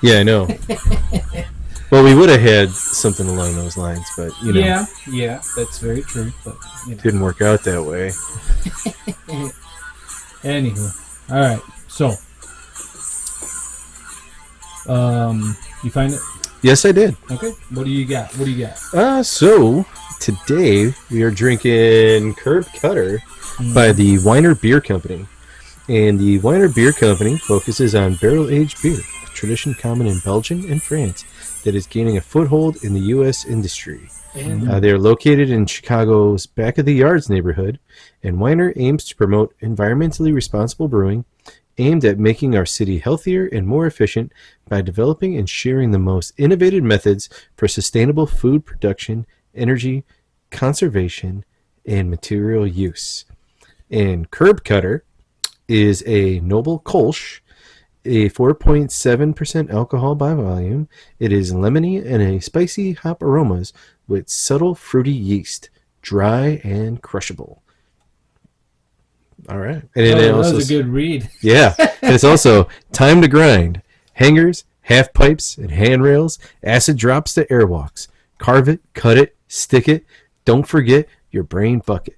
Yeah, I know. Well, we would have had something along those lines, but you know. Yeah, that's very true. But Didn't work out that way. Anywho, all right. So, you find it? Yes, I did. Okay. What do you got? So today we are drinking Curb Cutter by the Whiner Beer Company. And the Whiner Beer Company focuses on barrel-aged beer, a tradition common in Belgium and France that is gaining a foothold in the U.S. industry. They are located in Chicago's Back of the Yards neighborhood, and Whiner aims to promote environmentally responsible brewing, aimed at making our city healthier and more efficient by developing and sharing the most innovative methods for sustainable food production, energy conservation, and material use. And Curb Cutter is a noble Kolsch, a 4.7% alcohol by volume. It is lemony and a spicy hop aromas with subtle fruity yeast, dry and crushable. All right. And that was a good read. Yeah. And it's also time to grind. Hangers, half pipes, and handrails, acid drops to airwalks. Carve it, cut it, stick it. Don't forget your brain bucket.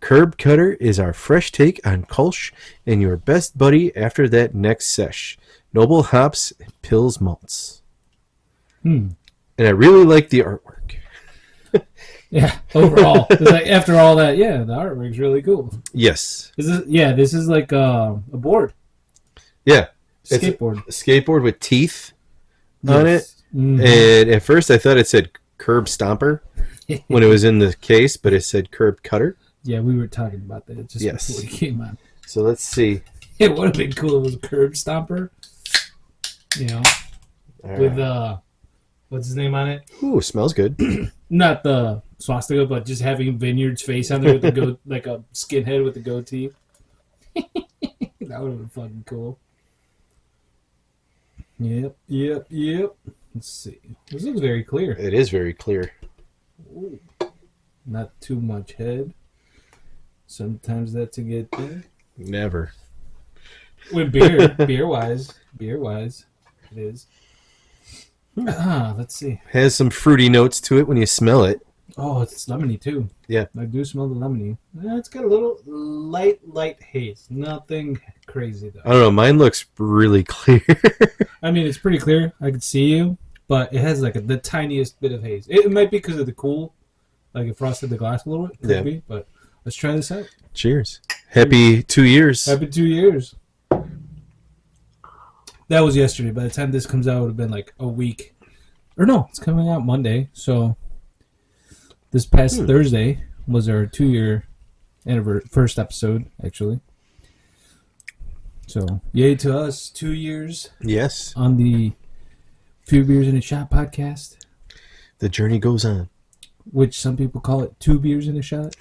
Curb Cutter is our fresh take on Kolsch and your best buddy after that next sesh. Noble hops and Pils malts. And I really like the artwork. Yeah, overall. It's like after all that, the artwork's really cool. Yes. This is like a board. Yeah. Skateboard. It's a skateboard with teeth on it. Mm-hmm. And at first I thought it said Curb Stomper when it was in the case, but it said Curb Cutter. Yeah, we were talking about that just before we came on. So let's see. It would have been cool if it was a Curb Stomper. You know, all with what's his name on it? Ooh, smells good. Not the swastika, but just having Vineyard's face on there with the like a skinhead with a goatee. That would have been fucking cool. Yep. Let's see. This looks very clear. It is very clear. Ooh. Not too much head. Sometimes that's a good thing. Never. With beer wise, it is. Let's see. Has some fruity notes to it when you smell it. Oh, it's lemony too. Yeah. I do smell the lemony. It's got a little light haze. Nothing crazy though. I don't know. Mine looks really clear. I mean, it's pretty clear. I could see you, but it has like the tiniest bit of haze. It might be because of the cool, like it frosted the glass a little bit. Could be, but let's try this out. Cheers. Happy 2 years. Happy 2 years. That was yesterday. By the time this comes out, it would have been like a week. Or no, it's coming out Monday. So this past Thursday was our 2-year first episode, actually. So yay to us, 2 years. Yes. On the Few Beers in a Shot podcast. The journey goes on. Which some people call it 2 beers in a shot.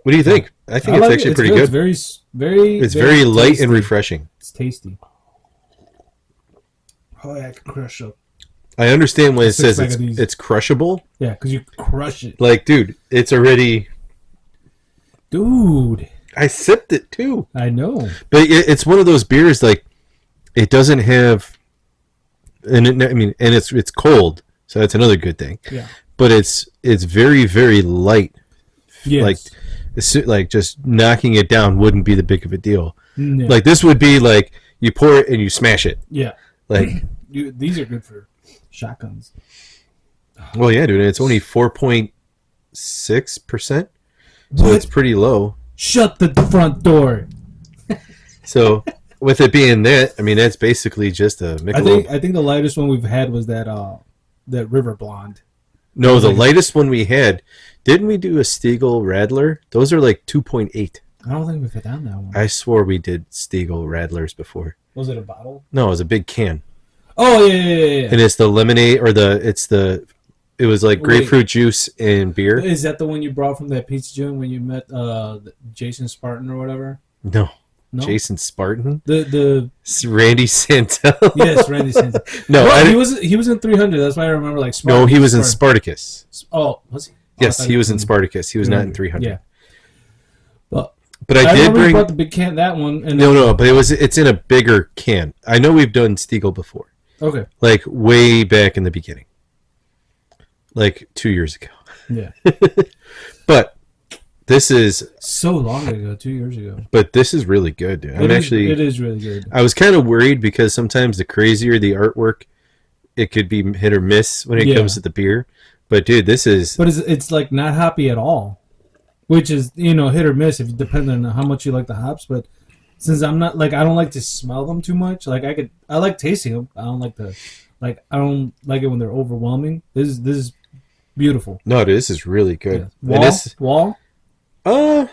What do you think? I think it's actually pretty good. It's very It's very light tasty. And refreshing. It's tasty. Oh, I can crush up. I understand when it says it's crushable. Yeah, because you crush it. Like, dude, it's already... Dude. I sipped it, too. I know. But it's one of those beers, like, it doesn't have... And it's cold, so that's another good thing. Yeah. But it's very, very light. Yes. Like just knocking it down wouldn't be the big of a deal. No. Like this would be like you pour it and you smash it. Yeah. Like these are good for shotguns. Well, yeah, dude. It's only 4.6%, so it's pretty low. Shut the front door. So with it being that, I mean that's basically just a Michelob. I think the lightest one we've had was that River Blonde. No, the lightest one we had. Didn't we do a Stiegel Radler? Those are like 2.8. I don't think we've had that one. I swore we did Stiegel Radlers before. Was it a bottle? No, it was a big can. Oh yeah. And it's the lemonade it was like grapefruit juice and beer. Is that the one you brought from that pizza joint when you met Jason Spartan or whatever? No. Jason Spartan? The Randy Santel. Yes, Randy Santel. No, he was in 300. That's why I remember like Spartan. No, he was in Spartacus. Oh, was he? Yes, he was in Spartacus. He was not in 300. Yeah. But I did remember you bring. brought the big can, that one. And No, but it's in a bigger can. I know we've done Stiegel before. Okay. Like way back in the beginning. Like 2 years ago. Yeah. But this is so long ago, 2 years ago. But this is really good, dude. It is really good. I was kind of worried because sometimes the crazier the artwork, it could be hit or miss when it comes to the beer. But dude, this is. But it's like not hoppy at all, which is hit or miss if depending on how much you like the hops. But since I'm not I don't like to smell them too much. Like I like tasting them. I don't like I don't like it when they're overwhelming. This is beautiful. No, this is really good. Yeah. Wall. I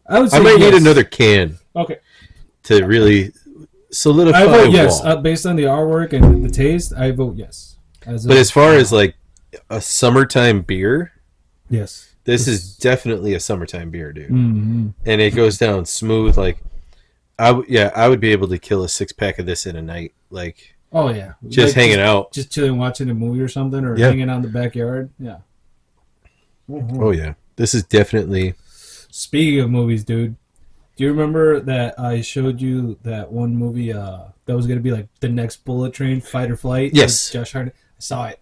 would say I might yes. need another can. Okay. To really solidify. I vote yes. Wall. Based on the artwork and the taste, I vote yes. But as far as like a summertime beer, yes, this is definitely a summertime beer, dude. Mm-hmm. And it goes down smooth. Like, I would be able to kill a 6-pack of this in a night. Like, oh yeah, just hanging out, just chilling, watching a movie or something, or hanging out in the backyard. Yeah. Mm-hmm. Oh yeah, this is definitely. Speaking of movies, dude, do you remember that I showed you that one movie that was gonna be like the next Bullet Train, Fight or Flight? Yes. Josh Hartnett. I saw it.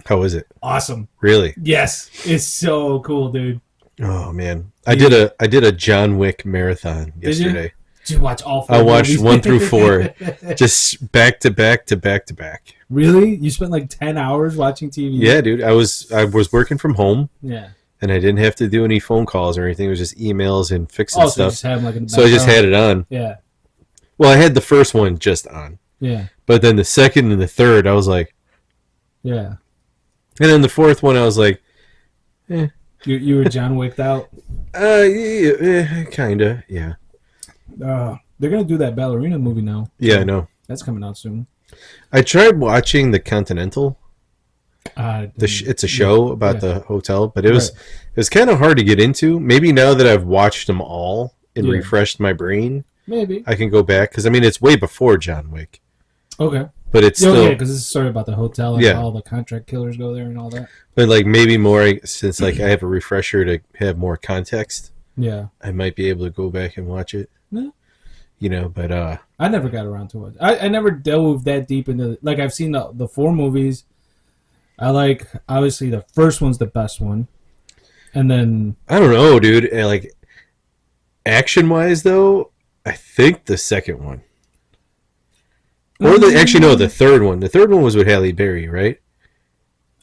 How is it? Awesome. Really? Yes, it's so cool, dude. Oh man, I did a John Wick marathon yesterday. Did you watch all 4 I watched movies? 1 through 4, just back to back to back to back. Really? You spent like 10 hours watching TV? Yeah, dude. I was working from home. Yeah. And I didn't have to do any phone calls or anything. It was just emails and fixing So stuff. you just had them like in the So I just had it on. Yeah. Well, I had the first one just on. Yeah. But then the second and the third, I was like, yeah. And then the fourth one, I was like, eh. You were John Wicked out? Yeah, kinda, yeah. They're gonna do that ballerina movie now. Yeah, I know. That's coming out soon. I tried watching the Continental. It's a show about the hotel, but it was kind of hard to get into. Maybe now that I've watched them all and refreshed my brain, maybe I can go back because I mean it's way before John Wick. Okay, but it's still because it's a story about the hotel and all the contract killers go there and all that. But like maybe more since like I have a refresher to have more context. Yeah, I might be able to go back and watch it. Yeah. But I never got around to it. I never dove that deep into like I've seen the 4 movies. I like obviously the first one's the best one, and then I don't know, dude. Like action wise, though, I think the second one, or the third one. The third one was with Halle Berry, right?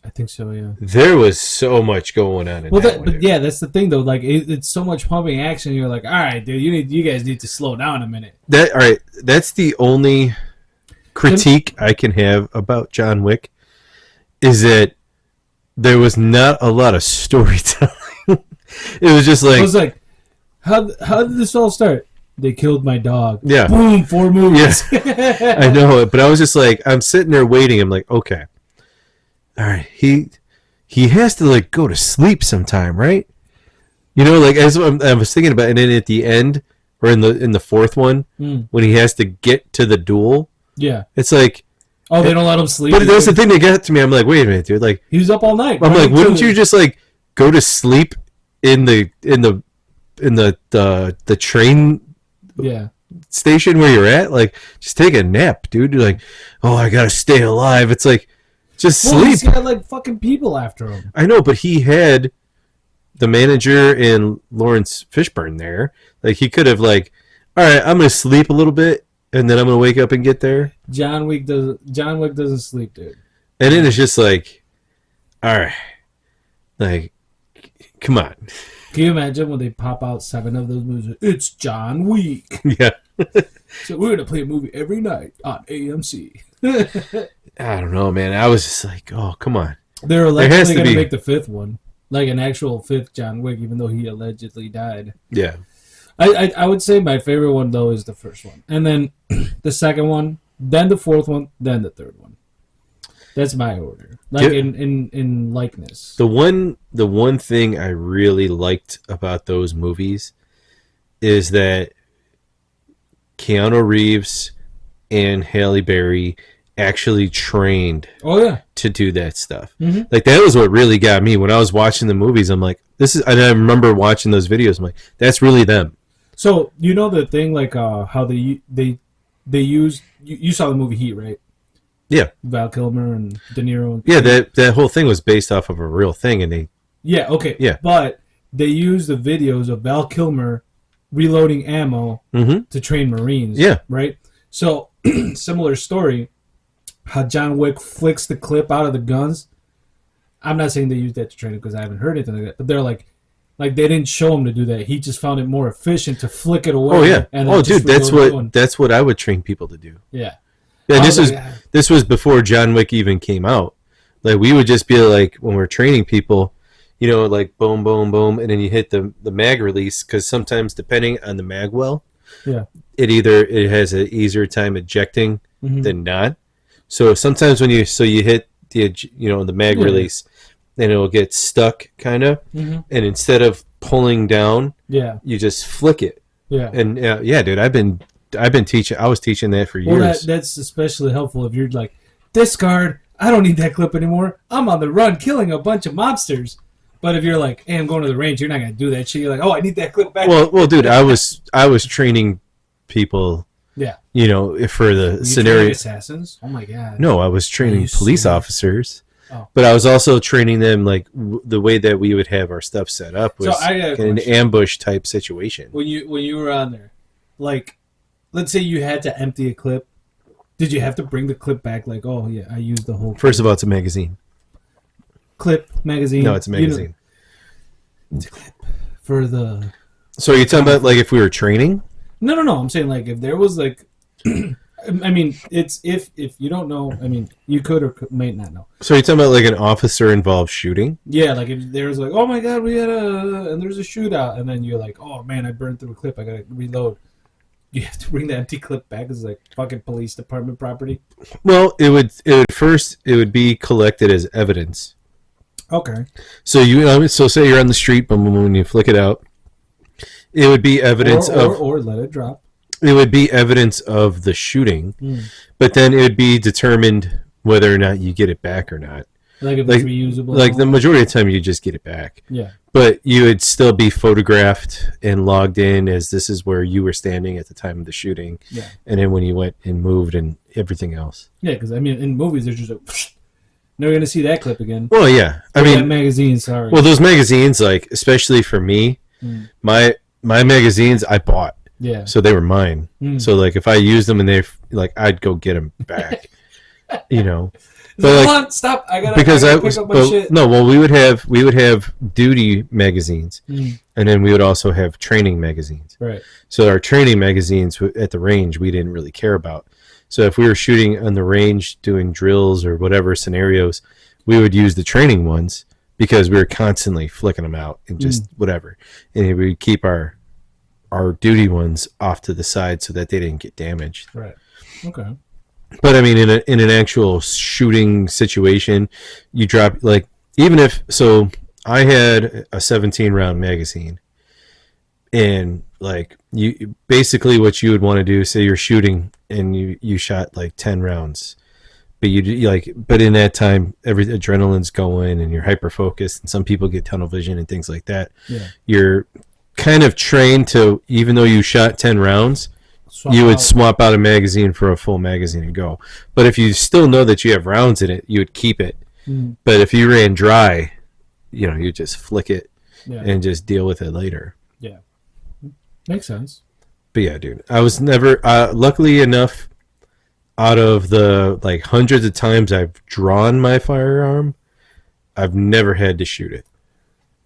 I think so. Yeah. There was so much going on. But yeah, that's the thing though. Like it's so much pumping action. You're like, all right, dude, you guys need to slow down a minute. All right. That's the only critique I can have about John Wick. Is that there was not a lot of storytelling. It was just like... I was like, how did this all start? They killed my dog. Yeah. Boom, 4 movies. Yeah. I know it, but I was just like, I'm sitting there waiting. I'm like, okay. All right. He has to like go to sleep sometime, right? You know, like as I was thinking about it, and then at the end, or in the fourth one, when he has to get to the duel, it's like... Oh, they don't let him sleep. But that's the thing that got to me. I'm like, wait a minute, dude. Like he was up all night. I'm like, wouldn't you just like go to sleep in the train station where you're at? Like, just take a nap, dude. You're like, oh, I gotta stay alive. It's like, just sleep. He's got like fucking people after him. I know, but he had the manager and Lawrence Fishburne there. Like, he could have like, all right, I'm gonna sleep a little bit. And then I'm gonna wake up and get there. John Wick doesn't sleep, dude. And then it's just like, all right, like, come on. Can you imagine when they pop out 7 of those movies? It's John Wick. Yeah. So we're gonna play a movie every night on AMC. I don't know, man. I was just like, oh, come on. They're allegedly gonna make the 5th one, like an actual 5th John Wick, even though he allegedly died. Yeah. I would say my favorite one though is the first one, and then the second one, then the 4th one, then the 3rd one. That's my order, like in likeness. The one thing I really liked about those movies is that Keanu Reeves and Halle Berry actually trained. Oh yeah. To do that stuff. Mm-hmm. Like that was what really got me when I was watching the movies. I'm like, this is, and I remember watching those videos. I'm like, that's really them. So you know the thing like how they use you saw the movie Heat, right? Yeah, Val Kilmer and De Niro. yeah. That whole thing was based off of a real thing, and they Yeah, okay, yeah. but they use the videos of Val Kilmer reloading ammo Mm-hmm. to train Marines. Yeah. Right. So similar story. How John Wick flicks the clip out of the guns. I'm not saying they used that to train it because I haven't heard anything like that. But they're like they didn't show him to do that. He just found it more efficient to flick it away. Oh yeah. And Oh, then just dude, reload that's what I would train people to do. Yeah. Yeah, I this was was like, ah, this was before John Wick even came out. Like we would just be like when we're training people, like boom, boom, boom, and then you hit the mag release because sometimes depending on the mag well, yeah. it has an easier time ejecting Mm-hmm. than not. So sometimes when you hit the mag Yeah. release, then it'll get stuck kind of, Mm-hmm. and instead of pulling down, Yeah. you just flick it. Yeah. And yeah, dude, I've been teaching. I was teaching that for Well, years. that's especially helpful if you're like, discard. I don't need that clip anymore. I'm on the run, killing a bunch of mobsters. But if you're like, hey, I'm going to the range, you're not gonna do that shit. You're like, oh, I need that clip back. Well, dude, I was training people, yeah. for the Were you scenario. training assassans? Oh my god. No, I was training you police serious? officers, Oh. but I was also training them like the way that we would have our stuff set up was So I got a an question. ambush type situation. When you were on there, like, let's say you had to empty a clip, did you have to bring the clip back? Like, oh yeah, I used the whole clip. First of all, it's a magazine. Clip magazine. No, it's a magazine. It's a clip for the. So are you talking about like if we were training? No. I'm saying like if there was like, I mean, it's if you don't know, I mean, you could or might not know. So are you talking about like an officer involved shooting? Yeah, like if there was like, oh my god, and there's a shootout, and then you're like, oh man, I burned through a clip, I gotta reload. You have to bring the empty clip back as like fucking police department property. Well, it would be collected as evidence. Okay. So so say you're on the street, boom, boom, boom, when you flick it out, it would be evidence or let it drop. it would be evidence of the shooting, but then it would be determined whether or not you get it back or not. Like if it's reusable. Like the majority of the time, you just get it back. Yeah. But you would still be photographed and logged in as this is where you were standing at the time of the shooting. Yeah. And then when you went and moved and everything else. Yeah, because I mean, in movies, there's just like, never gonna see that clip again. Well, yeah. I That mean, magazine. Sorry. well, those magazines, like especially for me, my magazines I bought. Yeah. So they were mine. So like if I used them and I'd go get them back. But Hold like on, stop! I gotta because I I gotta was pick up my shit. no, well we would have duty magazines, and then we would also have training magazines. Right. So our training magazines at the range we didn't really care about. So if we were shooting on the range doing drills or whatever scenarios, we would use the training ones because we were constantly flicking them out and just whatever, and we would keep our duty ones off to the side so that they didn't get damaged. Right. Okay. But I mean, in an actual shooting situation, you drop like even if so. I had a 17 round magazine, and like you basically what you would want to do. Say you're shooting and you shot like 10 rounds, but but in that time, every adrenaline's going and you're hyper focused, and some people get tunnel vision and things like that. Yeah. You're kind of trained to even though you shot 10 rounds. You would swap out a magazine for a full magazine and go. But if you still know that you have rounds in it, you would keep it. But if you ran dry, you just flick it and just deal with it later. Yeah. Makes sense. But yeah, dude, I was never, luckily enough, out of the like hundreds of times I've drawn my firearm, I've never had to shoot it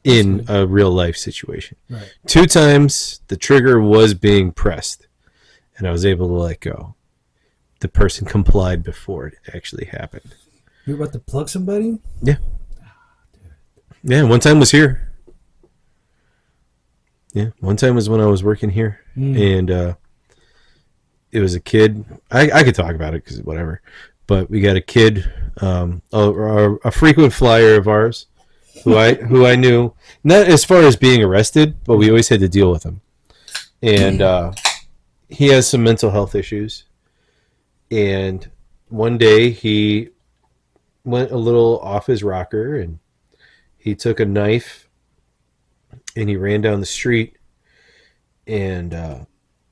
in a real life situation. Right. 2 times the trigger was being pressed. And I was able to let go. The person complied before it actually happened. You're about to plug somebody? Yeah. Yeah, one time was here. Yeah, one time was when I was working here. And it was a kid. I could talk about it because whatever. But we got a kid, a frequent flyer of ours, who I knew. Not as far as being arrested, but we always had to deal with him. And he has some mental health issues, and one day he went a little off his rocker and he took a knife and he ran down the street and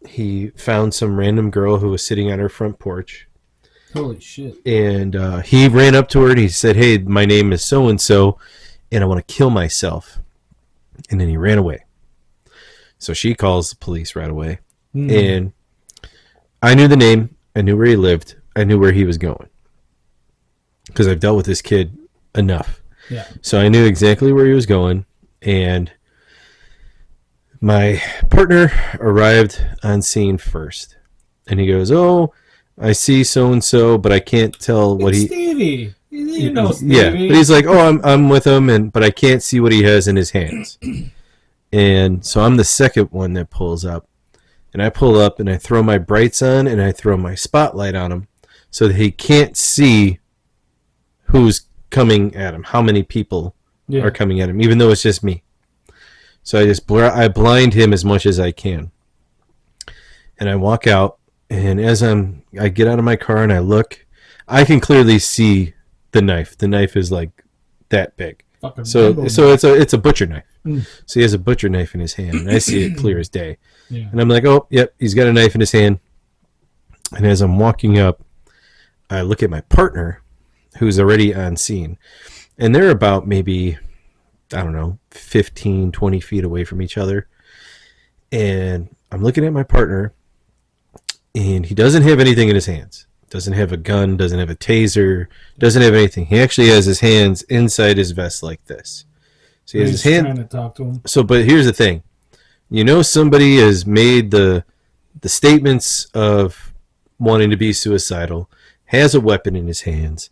he found some random girl who was sitting on her front porch. Holy shit. And he ran up to her and he said, "Hey, my name is so-and-so, and I want to kill myself." And then he ran away. So she calls the police right away. And I knew the name. I knew where he lived. I knew where he was going. Because I've dealt with this kid enough. Yeah. So I knew exactly where he was going. And my partner arrived on scene first. And he goes, "Oh, I see so-and-so, but I can't tell what it's he..." Stevie. You know Stevie. Yeah, but he's like, "Oh, I'm with him, but I can't see what he has in his hands." And so I'm the second one that pulls up. And I pull up and I throw my brights on and I throw my spotlight on him so that he can't see who's coming at him, how many people are coming at him, even though it's just me. So I blind him as much as I can. And I walk out, and as I get out of my car and I look, I can clearly see the knife. The knife is like that big. So it's a butcher knife. So he has a butcher knife in his hand, and I see it clear as day. Yeah. And I'm like, "Oh, yep, he's got a knife in his hand." And as I'm walking up, I look at my partner, who's already on scene, and they're about maybe, I don't know, 15, 20 feet away from each other. And I'm looking at my partner, and he doesn't have anything in his hands. Doesn't have a gun, doesn't have a taser, doesn't have anything. He actually has his hands inside his vest like this. So he has his hand. Trying to talk to him. So, but here's the thing. You know, somebody has made the statements of wanting to be suicidal, has a weapon in his hands,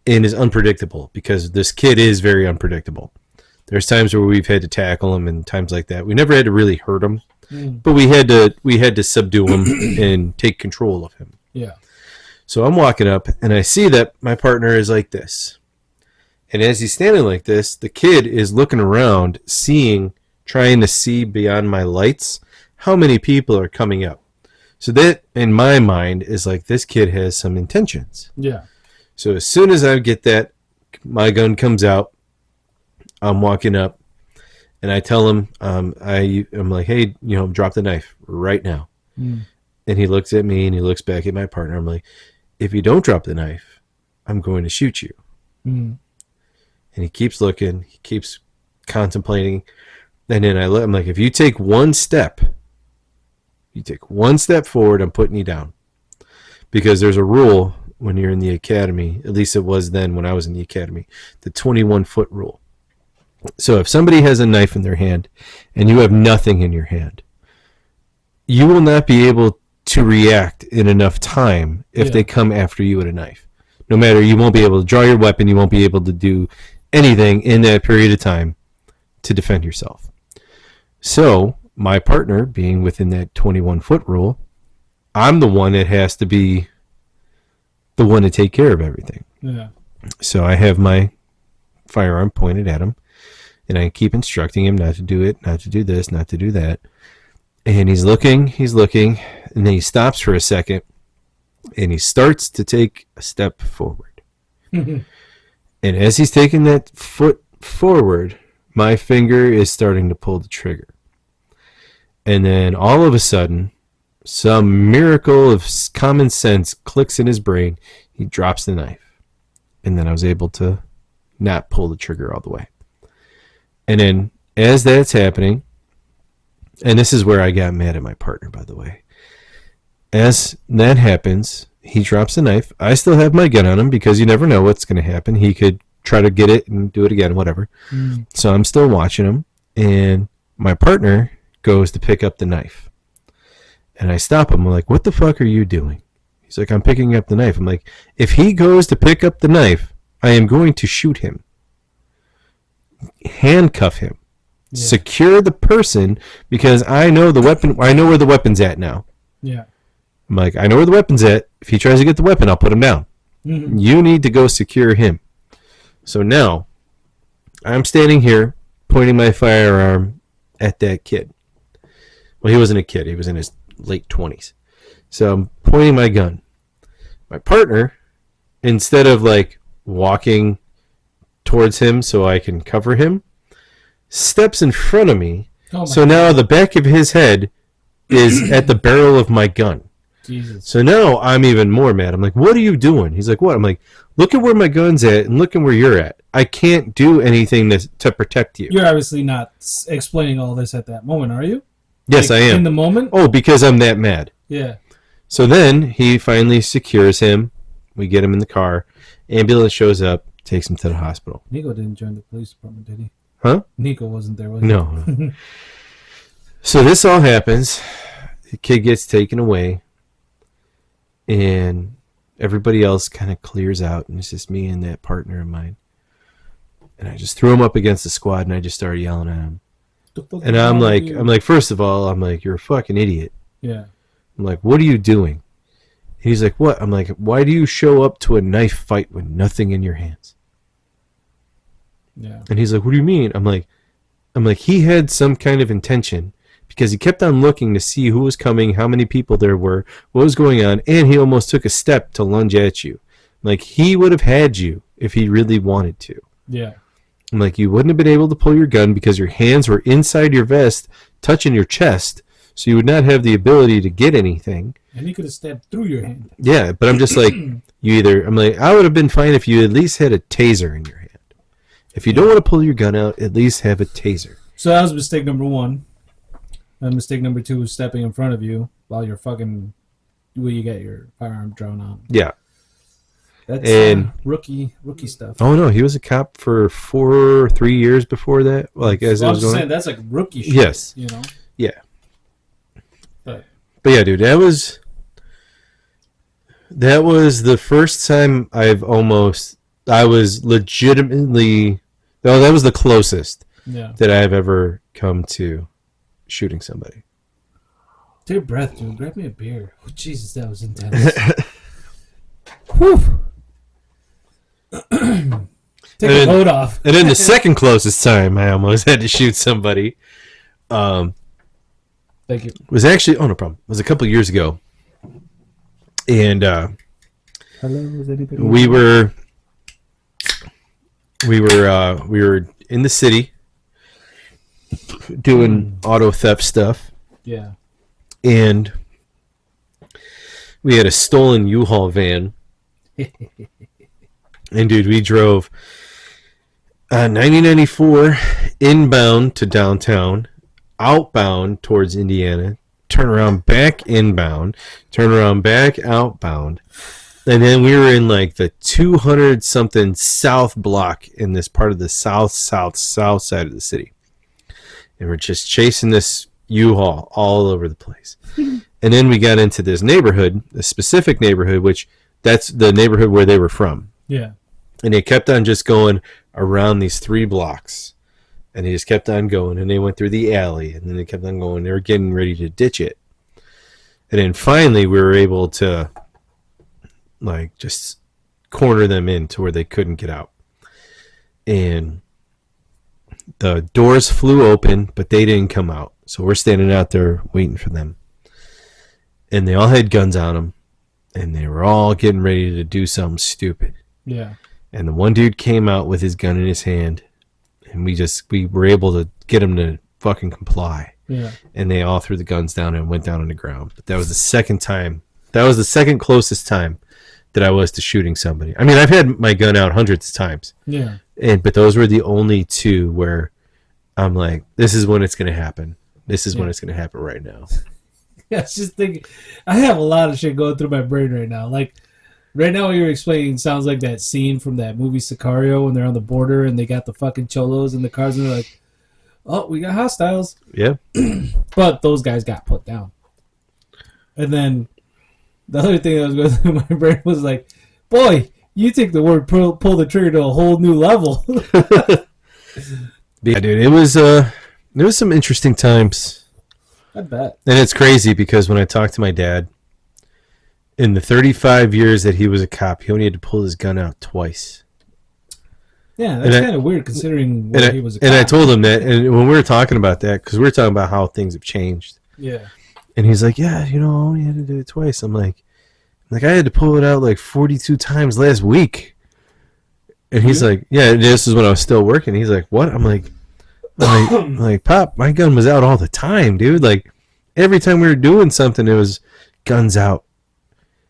and is unpredictable, because this kid is very unpredictable. There's times where we've had to tackle him and times like that. We never had to really hurt him, but we had to subdue him and take control of him. Yeah. So I'm walking up, and I see that my partner is like this. And as he's standing like this, the kid is looking around, trying to see beyond my lights how many people are coming up. So that, in my mind, is like, this kid has some intentions. Yeah. So as soon as I get that, my gun comes out. I'm walking up, and I tell him, I'm like, "Hey, drop the knife right now." And he looks at me, and he looks back at my partner. I'm like, "If you don't drop the knife, I'm going to shoot you." And he keeps looking. He keeps contemplating. And then I'm like, "If you take one step forward, I'm putting you down." Because there's a rule when you're in the academy, at least it was then when I was in the academy, the 21-foot rule. So if somebody has a knife in their hand and you have nothing in your hand, you will not be able to react in enough time if they come after you with a knife. No matter, you won't be able to draw your weapon, you won't be able to do anything in that period of time to defend yourself. So my partner, being within that 21-foot rule, I'm the one that has to be the one to take care of everything. Yeah. So I have my firearm pointed at him, and I keep instructing him not to do it, not to do this, not to do that. And he's looking, and then he stops for a second, and he starts to take a step forward. And as he's taking that foot forward, my finger is starting to pull the trigger. And then all of a sudden, some miracle of common sense clicks in his brain. He drops the knife. And then I was able to not pull the trigger all the way. And then as that's happening, and this is where I got mad at my partner, by the way. As that happens, he drops the knife. I still have my gun on him because you never know what's going to happen. He could try to get it and do it again, whatever. So I'm still watching him, and my partner goes to pick up the knife. And I stop him. I'm like, "What the fuck are you doing?" He's like, "I'm picking up the knife." I'm like, "If he goes to pick up the knife, I am going to shoot him. Handcuff him. Yeah. Secure the person, because I know the weapon. I know where the weapon's at now." Yeah. I'm like, "I know where the weapon's at. If he tries to get the weapon, I'll put him down. You need to go secure him." So now I'm standing here pointing my firearm at that kid. Well, he wasn't a kid. He was in his late 20s. So I'm pointing my gun. My partner, instead of like walking towards him so I can cover him, steps in front of me. So now the back of his head is at the barrel of my gun. Jesus. So now I'm even more mad. I'm like, what are you doing? He's like, what? I'm like, look at where my gun's at and look at where you're at. I can't do anything to protect you. You're obviously not explaining all this at that moment, are you? Yes, like, I am. In the moment? Oh, because I'm that mad. Yeah. So then he finally secures him. We get him in the car. Ambulance shows up, takes him to the hospital. Nico didn't join the police department, did he? Huh? Nico wasn't there, was he? No. So this all happens. The kid gets taken away. And everybody else kind of clears out. And it's just me and that partner of mine. And I just threw him up against the squad and I just started yelling at him. And I'm like, first of all, I'm like, you're a fucking idiot. Yeah. I'm like, what are you doing? And he's like, what? I'm like, why do you show up to a knife fight with nothing in your hands? Yeah. And he's like, what do you mean? I'm like, he had some kind of intention because he kept on looking to see who was coming, how many people there were, what was going on, and he almost took a step to lunge at you. Like, he would have had you if he really wanted to. Yeah. I'm like, you wouldn't have been able to pull your gun because your hands were inside your vest, touching your chest, so you would not have the ability to get anything. And he could have stabbed through your hand. Yeah, but I'm just like, I'm like, I would have been fine if you at least had a taser in your hand. If you don't want to pull your gun out, at least have a taser. So that was mistake number one. And mistake number two was stepping in front of you while you're fucking, you get your firearm drawn on. Yeah. That's rookie stuff. Oh no, he was a cop for 3 years before that. Like as I it was was just going. saying that's like rookie shit. Yes. You know. Yeah. But yeah, dude, that was the first time I was legitimately. No, that was the closest that I've ever come to shooting somebody. Take a breath, dude. Grab me a beer. Oh, Jesus, that was intense. Whew. Take a load off. And then the second closest time I almost had to shoot somebody. Thank you. Was actually no problem. It was a couple years ago, and hello, is anybody? we were in the city doing auto theft stuff. Yeah. And we had a stolen U-Haul van. And dude, we drove 9094 inbound to downtown, outbound towards Indiana, turn around back inbound, turn around back outbound. And then we were in like the 200 something south block in this part of the south side of the city. And we're just chasing this U-Haul all over the place. And then we got into this neighborhood, a specific neighborhood, which that's the neighborhood where they were from. Yeah. And they kept on just going around these 3 blocks. And they just kept on going. And they went through the alley. And then they kept on going. They were getting ready to ditch it. And then finally we were able to like just corner them in to where they couldn't get out. And the doors flew open, but they didn't come out. So we're standing out there waiting for them. And they all had guns on them. And they were all getting ready to do something stupid. Yeah. And the one dude came out with his gun in his hand. And we were able to get him to fucking comply. Yeah. And they all threw the guns down and went down on the ground. But that was the second time. That was the second closest time that I was to shooting somebody. I mean, I've had my gun out hundreds of times. Yeah. But those were the only 2 where I'm like, this is when it's going to happen. This is when it's going to happen right now. Yeah, I was just thinking, I have a lot of shit going through my brain right now. Like, right now what you're explaining sounds like that scene from that movie Sicario when they're on the border and they got the fucking cholos in the cars and they're like, oh, we got hostiles. Yeah. But those guys got put down. And then the other thing that was going through my brain was like, boy, you take the word pull the trigger to a whole new level. Yeah, dude, it was some interesting times. I bet. And it's crazy because when I talked to my dad, in the 35 years that he was a cop, he only had to pull his gun out twice. Yeah, that's kind of weird considering when he was a cop. And I told him that, and when we were talking about that, because we were talking about how things have changed. Yeah. And he's like, yeah, I only had to do it twice. I'm like, I had to pull it out like 42 times last week. And he's like, yeah, this is when I was still working. He's like, what? I'm like, Pop, my gun was out all the time, dude. Like, every time we were doing something, it was guns out.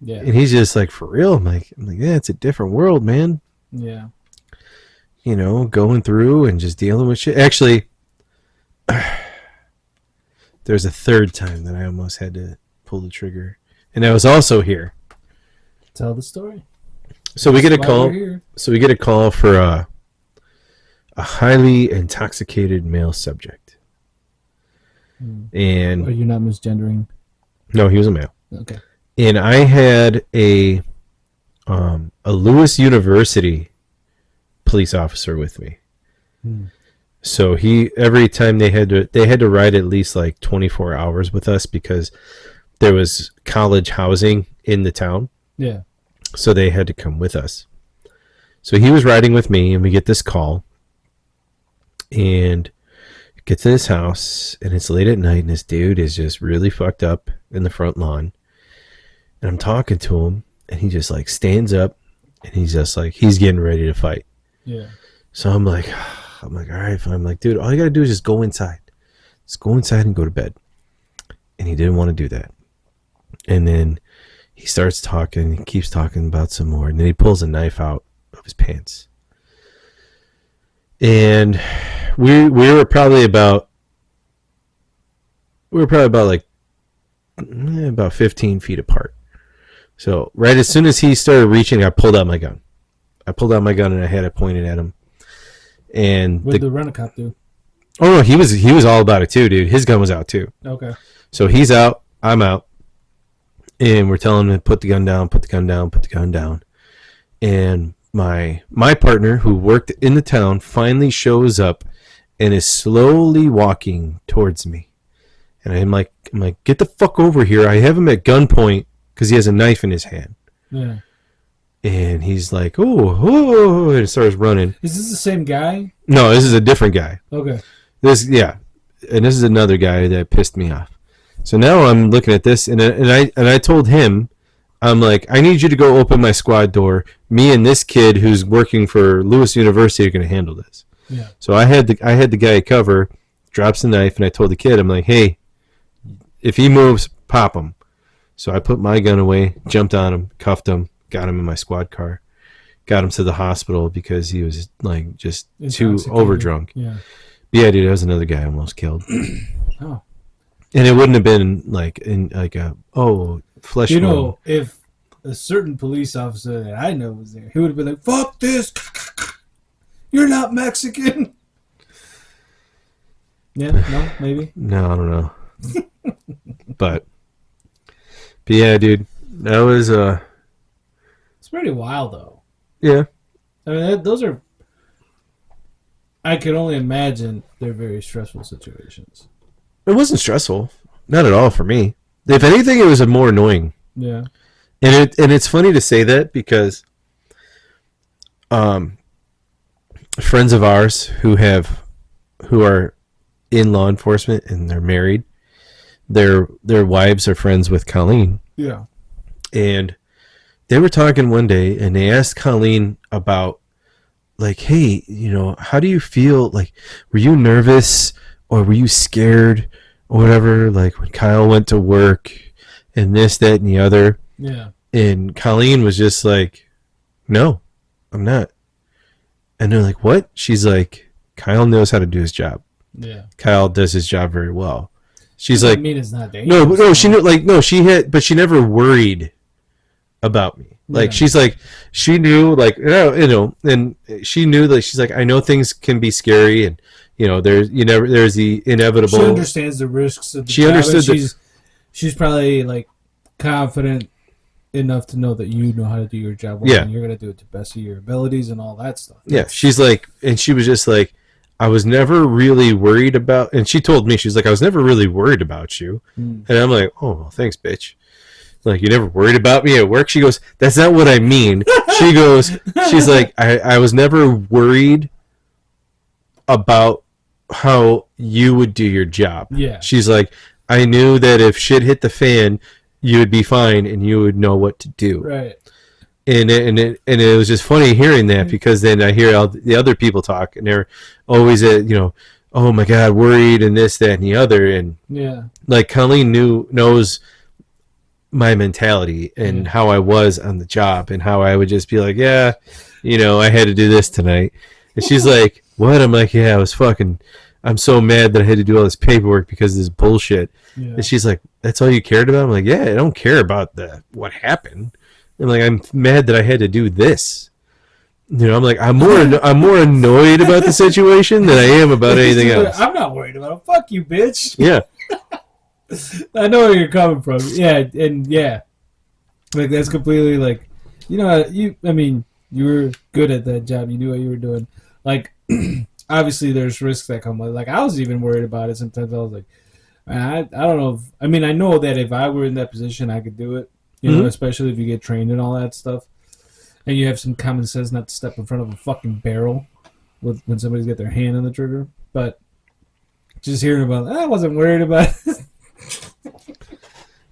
Yeah. And he's just like, for real? I'm like, yeah, it's a different world, man. Yeah. You know, going through and just dealing with shit. Actually, there's a third time that I almost had to pull the trigger. And I was also here. Tell the story. So we get a call. So we get a call for a highly intoxicated male subject. And are you not misgendering? No, he was a male. Okay. And I had a Lewis University police officer with me. So every time they had to ride at least like 24 hours with us because there was college housing in the town. Yeah. So they had to come with us. So he was riding with me, and we get this call, and get to this house, and it's late at night, and this dude is just really fucked up in the front lawn. And I'm talking to him, and he just like stands up, and he's just like, he's getting ready to fight. Yeah. So I'm like, all right, fine. I'm like, dude, all you got to do is just go inside. Just go inside and go to bed. And he didn't want to do that. And then he starts talking, he keeps talking about some more, and then he pulls a knife out of his pants. And we were probably about like about 15 feet apart. So right as soon as he started reaching, I pulled out my gun. And I had it pointed at him. And what did the rent-a-cop do? Oh no, he was all about it too, dude. His gun was out too. Okay. So he's out, I'm out, and we're telling him to put the gun down. And my partner, who worked in the town, finally shows up and is slowly walking towards me. And I'm like, get the fuck over here. I have him at gunpoint because he has a knife in his hand. Yeah. And he's like, oh, and starts running. Is this the same guy? No, this is a different guy. Okay. And this is another guy that pissed me off. So now I'm looking at this, and I told him, I'm like, I need you to go open my squad door. Me and this kid who's working for Lewis University are going to handle this. Yeah. So I had the guy cover, drops the knife, and I told the kid, I'm like, hey, if he moves, pop him. So I put my gun away, jumped on him, cuffed him, got him in my squad car, got him to the hospital because he was like just too overdrunk. Yeah. Yeah, dude, that was another guy I almost killed. Oh. And it wouldn't have been like in like a flesh. You know, if a certain police officer that I know was there, he would have been like, "Fuck this! You're not Mexican." Yeah, no, maybe. No, I don't know. but yeah, dude, that was It's pretty wild, though. Yeah. I mean, those are. I can only imagine they're very stressful situations. It wasn't stressful, not at all for me. If anything, it was more annoying. Yeah. And it's funny to say that because friends of ours who are in law enforcement and they're married, their wives are friends with Colleen. Yeah. And they were talking one day and they asked Colleen about like, hey, you know, how do you feel? Like, were you nervous or were you scared or whatever? Like when Kyle went to work and this, that, and the other. Yeah. And Colleen was just like, no, I'm not. And they're like, what? She's like, Kyle knows how to do his job. Yeah. Kyle does his job very well. She's I like, mean, it's not dangerous. no, she knew, like, no, she had, but she never worried about me. Like, Yeah. she's like, she knew, like, you know, and she knew that she's like, I know things can be scary, and you know, there's the inevitable. She understands the risks of the She job, understood she's probably like confident enough to know that you know how to do your job well, Yeah. and you're going to do it to the best of your abilities and all that stuff. Yeah, she's like, and she was just like, I was never really worried about, and she told me, she's like, I was never really worried about you. And I'm like, oh, well, thanks, bitch. Like, you never worried about me at work? She goes, that's not what I mean. She goes, she's like, I was never worried about how you would do your job. Yeah. She's like, I knew that if shit hit the fan, you would be fine and you would know what to do. Right. And it was just funny hearing that because then I hear all the other people talk and they're always at, you know, oh my God, worried and this, that, and the other. And Yeah. like Colleen knows my mentality and how I was on the job and how I would just be like, yeah, I had to do this tonight. And she's like, what? I'm like, yeah, I'm so mad that I had to do all this paperwork because of this bullshit. Yeah. And she's like, that's all you cared about? I'm like, yeah, I don't care about what happened. And like, I'm mad that I had to do this. I'm like, I'm more annoyed about the situation than I am about anything else. I'm not worried about it. Fuck you, bitch. Yeah. I know where you're coming from. Yeah, and yeah, like that's completely like, I mean, you were good at that job. You knew what you were doing. Like, obviously, there's risks that come with it. Like, I was even worried about it. Sometimes I was like, I don't know. I mean, I know that if I were in that position, I could do it. Especially if you get trained and all that stuff, and you have some common sense not to step in front of a fucking barrel when somebody's got their hand on the trigger. But just hearing about it, I wasn't worried about it.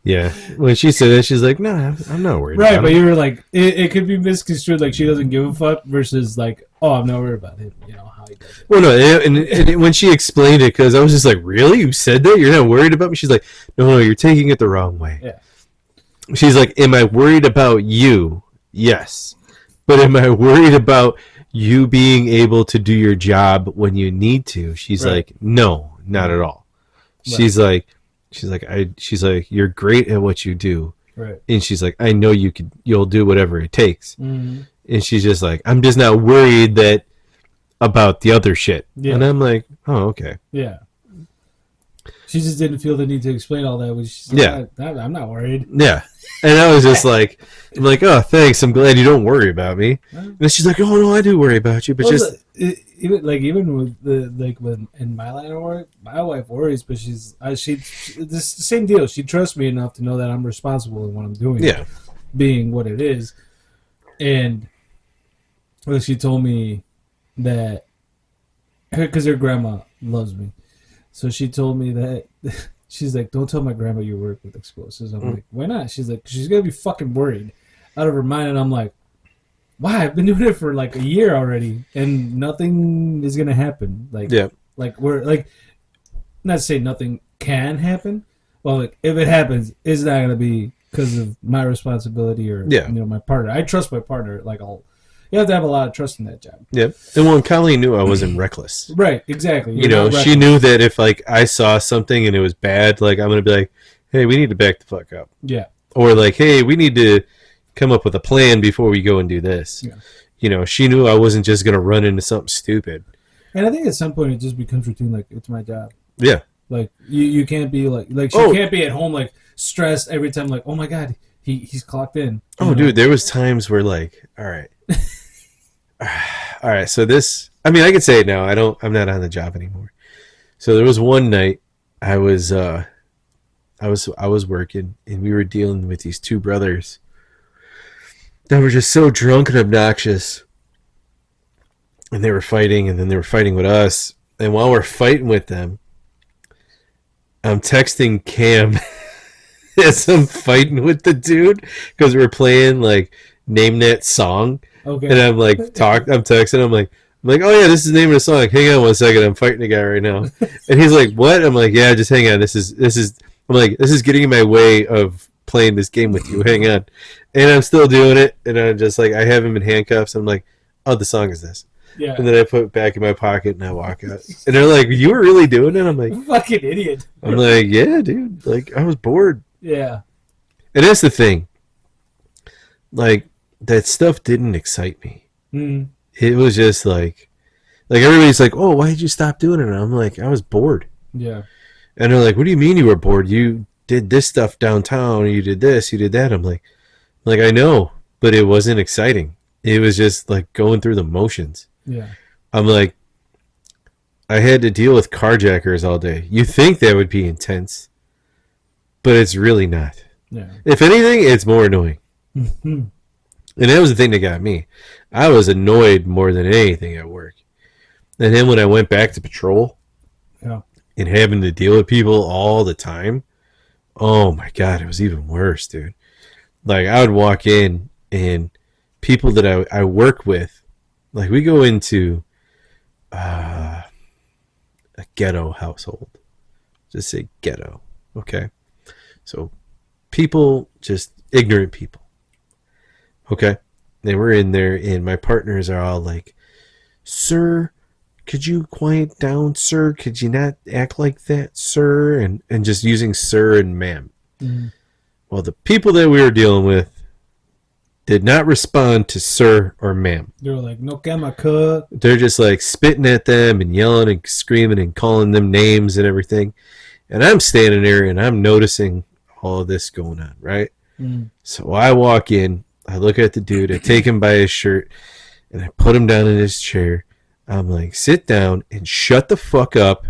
Yeah, when she said that, she's like, "No, I'm not worried." Right, about but it. you were like, it could be misconstrued like she doesn't give a fuck versus like, oh, I'm not worried about him. How he does it. Well, no, and when she explained it, because I was just like, "Really? You said that? You're not worried about me?" She's like, "No, you're taking it the wrong way." Yeah. She's like, "Am I worried about you? Yes, but am I worried about you being able to do your job when you need to?" She's like, "No, not at all." She's like, you're great at what you do. Right. And she's like, I know you'll do whatever it takes. Mm-hmm. And she's just like, I'm just not worried about the other shit. Yeah. And I'm like, oh, okay. Yeah. She just didn't feel the need to explain all that. She's like, I'm not worried. Yeah. And I was just like, oh, thanks. I'm glad you don't worry about me. And she's like, oh no, I do worry about you, but even with in my line of work, my wife worries, but she this the same deal. She trusts me enough to know that I'm responsible in what I'm doing. Yeah, being what it is, and she told me that because her grandma loves me, so she told me that. She's like, don't tell my grandma you work with explosives. I'm like, why not? She's like, she's gonna be fucking worried out of her mind. And I'm like, why? I've been doing it for like a year already, and nothing is gonna happen. We're not to say nothing can happen. Well, like if it happens, it's not gonna be because of my responsibility or my partner. I trust my partner. You have to have a lot of trust in that job. Yep. And when Colleen knew I wasn't reckless. Right, exactly. She knew that if I saw something and it was bad, I'm going to be like, hey, we need to back the fuck up. Yeah. Or hey, we need to come up with a plan before we go and do this. Yeah. She knew I wasn't just going to run into something stupid. And I think at some point it just becomes routine, it's my job. Yeah. You can't be she can't be at home stressed every time oh my God, he's clocked in. Dude, there was times where all right, so this, I mean, I could say it now. I'm not on the job anymore. So there was one night I was working and we were dealing with these two brothers that were just so drunk and obnoxious. And they were fighting, and then they were fighting with us. And while we're fighting with them, I'm texting Cam as I'm fighting with the dude because we're playing Name That Song. Okay. And I'm texting. I'm like, oh yeah, this is the name of the song. Hang on one second, I'm fighting a guy right now. And he's like, what? I'm like, yeah, just hang on. This is. I'm like, this is getting in my way of playing this game with you. Hang on. And I'm still doing it, and I'm just I have him in handcuffs. I'm like, oh, the song is this. Yeah. And then I put it back in my pocket and I walk out. And they're like, you were really doing it? I'm like, fucking idiot. I'm like, yeah, dude. I was bored. Yeah. And that's the thing. That stuff didn't excite me. Mm. It was just everybody's like, oh, why did you stop doing it? And I'm like, I was bored. Yeah. And they're like, what do you mean you were bored? You did this stuff downtown, you did this, you did that. I'm like, I know, but it wasn't exciting. It was just going through the motions. Yeah. I'm like, I had to deal with carjackers all day. You think that would be intense, but it's really not. Yeah. If anything, it's more annoying. And that was the thing that got me. I was annoyed more than anything at work. And then when I went back to patrol and having to deal with people all the time, oh my God, it was even worse, dude. I would walk in and people that I work with, we go into a ghetto household. Just say ghetto, okay? So people, just ignorant people, okay? They were in there, and my partners are all like, "Sir, could you quiet down, sir? Could you not act like that, sir?" And just using sir and ma'am. Mm. Well, the people that we were dealing with did not respond to sir or ma'am. They were like, "No cama cut." They're just like spitting at them and yelling and screaming and calling them names and everything. And I'm standing there and I'm noticing all of this going on, right? Mm. So I walk in, I look at the dude, I take him by his shirt, and I put him down in his chair. I'm like, sit down and shut the fuck up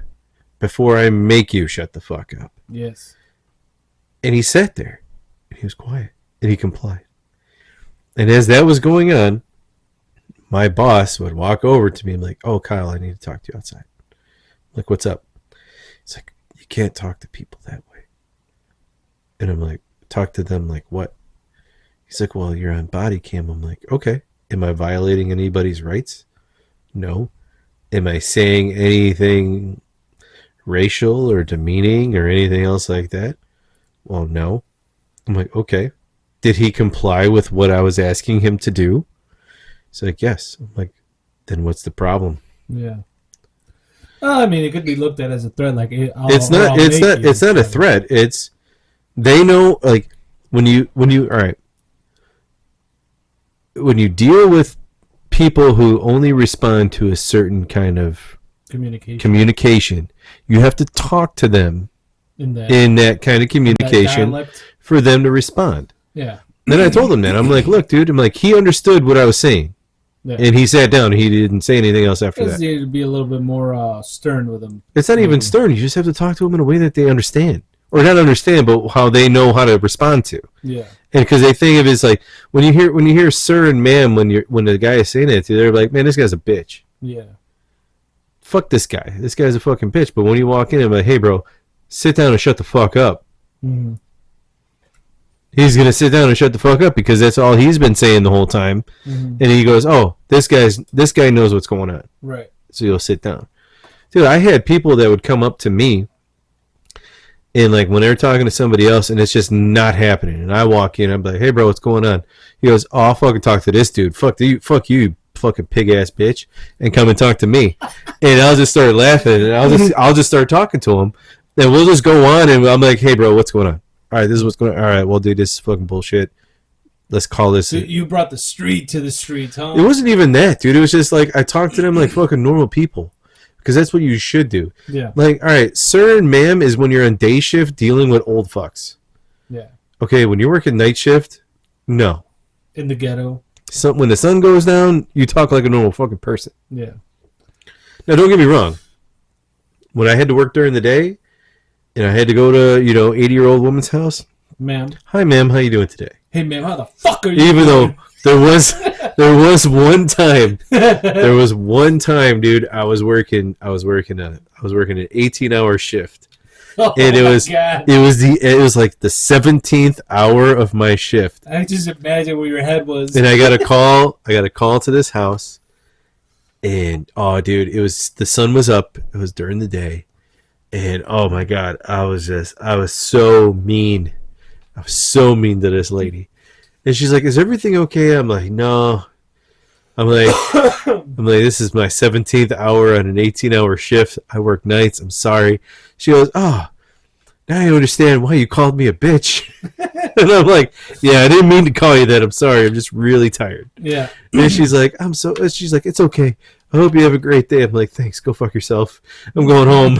before I make you shut the fuck up. Yes. And he sat there and he was quiet and he complied. And as that was going on, my boss would walk over to me and be like, "Oh, Kyle, I need to talk to you outside." I'm like, "What's up?" He's like, "You can't talk to people that way." And I'm like, "Talk to them like what?" He's like, "Well, you're on body cam." I'm like, "Okay. Am I violating anybody's rights?" No. Am I saying anything racial or demeaning or anything else like that? Well, no. I'm like, okay. Did he comply with what I was asking him to do? He's like, yes. I'm like, then what's the problem? Yeah. I mean, it could be looked at as a threat. Like It's not a threat. It's, they know, like, when you all right, when you deal with people who only respond to a certain kind of communication, you have to talk to them in that kind of communication for them to respond. Yeah. Then I told him that. I'm like, look, dude, I'm like, he understood what I was saying. Yeah. And he sat down. He didn't say anything else after that. You need to be a little bit more stern with him. It's not even stern. You just have to talk to them in a way that they understand. Or not understand, but how they know how to respond to. Yeah. And because they think of it as like, when you hear sir and ma'am when the guy is saying it to you, they're like, man, this guy's a bitch. Yeah. Fuck this guy. This guy's a fucking bitch. But when you walk in and like, hey, bro, sit down and shut the fuck up. Mm-hmm. He's going to sit down and shut the fuck up because that's all he's been saying the whole time. Mm-hmm. And he goes, oh, this guy knows what's going on. Right. So you'll sit down. Dude, I had people that would come up to me and like when they're talking to somebody else and it's just not happening. And I walk in, I'm like, hey, bro, what's going on? He goes, oh, I'll fucking talk to this dude. Fuck you, fucking pig-ass bitch. And come and talk to me. And I'll just start laughing. And I'll just start talking to him. And we'll just go on and I'm like, hey, bro, what's going on? All right, this is what's going on. All right, well, dude, this is fucking bullshit. Let's call this. So you brought the street to the streets, huh? It wasn't even that, dude. It was just like I talked to them like fucking normal people. Because that's what you should do. Yeah. Like, all right, sir and ma'am is when you're on day shift dealing with old fucks. Yeah. Okay, when you're working night shift, no. In the ghetto. So when the sun goes down, you talk like a normal fucking person. Yeah. Now, don't get me wrong. When I had to work during the day, and I had to go to, 80-year-old woman's house. Ma'am. Hi, ma'am. How you doing today? Hey, ma'am. How the fuck are you Even doing? Though there was one time, dude. I was working an 18-hour shift, and it was like the 17th hour of my shift. I just imagine where your head was. And I got a call to this house, and oh, dude, the sun was up. It was during the day. And oh my God, I was so mean. I was so mean to this lady. And she's like, is everything okay? I'm like, no. I'm like, this is my 17th hour on an 18-hour shift. I work nights. I'm sorry. She goes, oh, now I understand why you called me a bitch. And I'm like, yeah, I didn't mean to call you that. I'm sorry. I'm just really tired. Yeah. And she's like, she's like, it's okay. I hope you have a great day. I'm like, thanks. Go fuck yourself. I'm going home.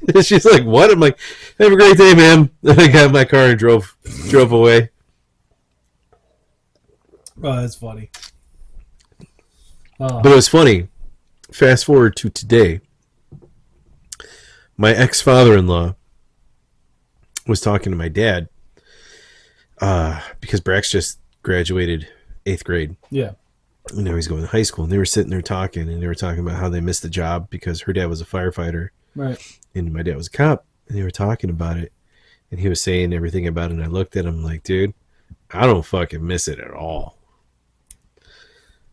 And she's like, what? I'm like, have a great day, ma'am. And I got in my car and drove away. Oh, that's funny. But it was funny. Fast forward to today. My ex-father-in-law was talking to my dad because Brax just graduated 8th grade. Yeah. And now he's going to high school. And they were sitting there talking, and they were talking about how they missed the job because her dad was a firefighter. Right. And my dad was a cop. And they were talking about it. And he was saying everything about it. And I looked at him like, dude, I don't fucking miss it at all.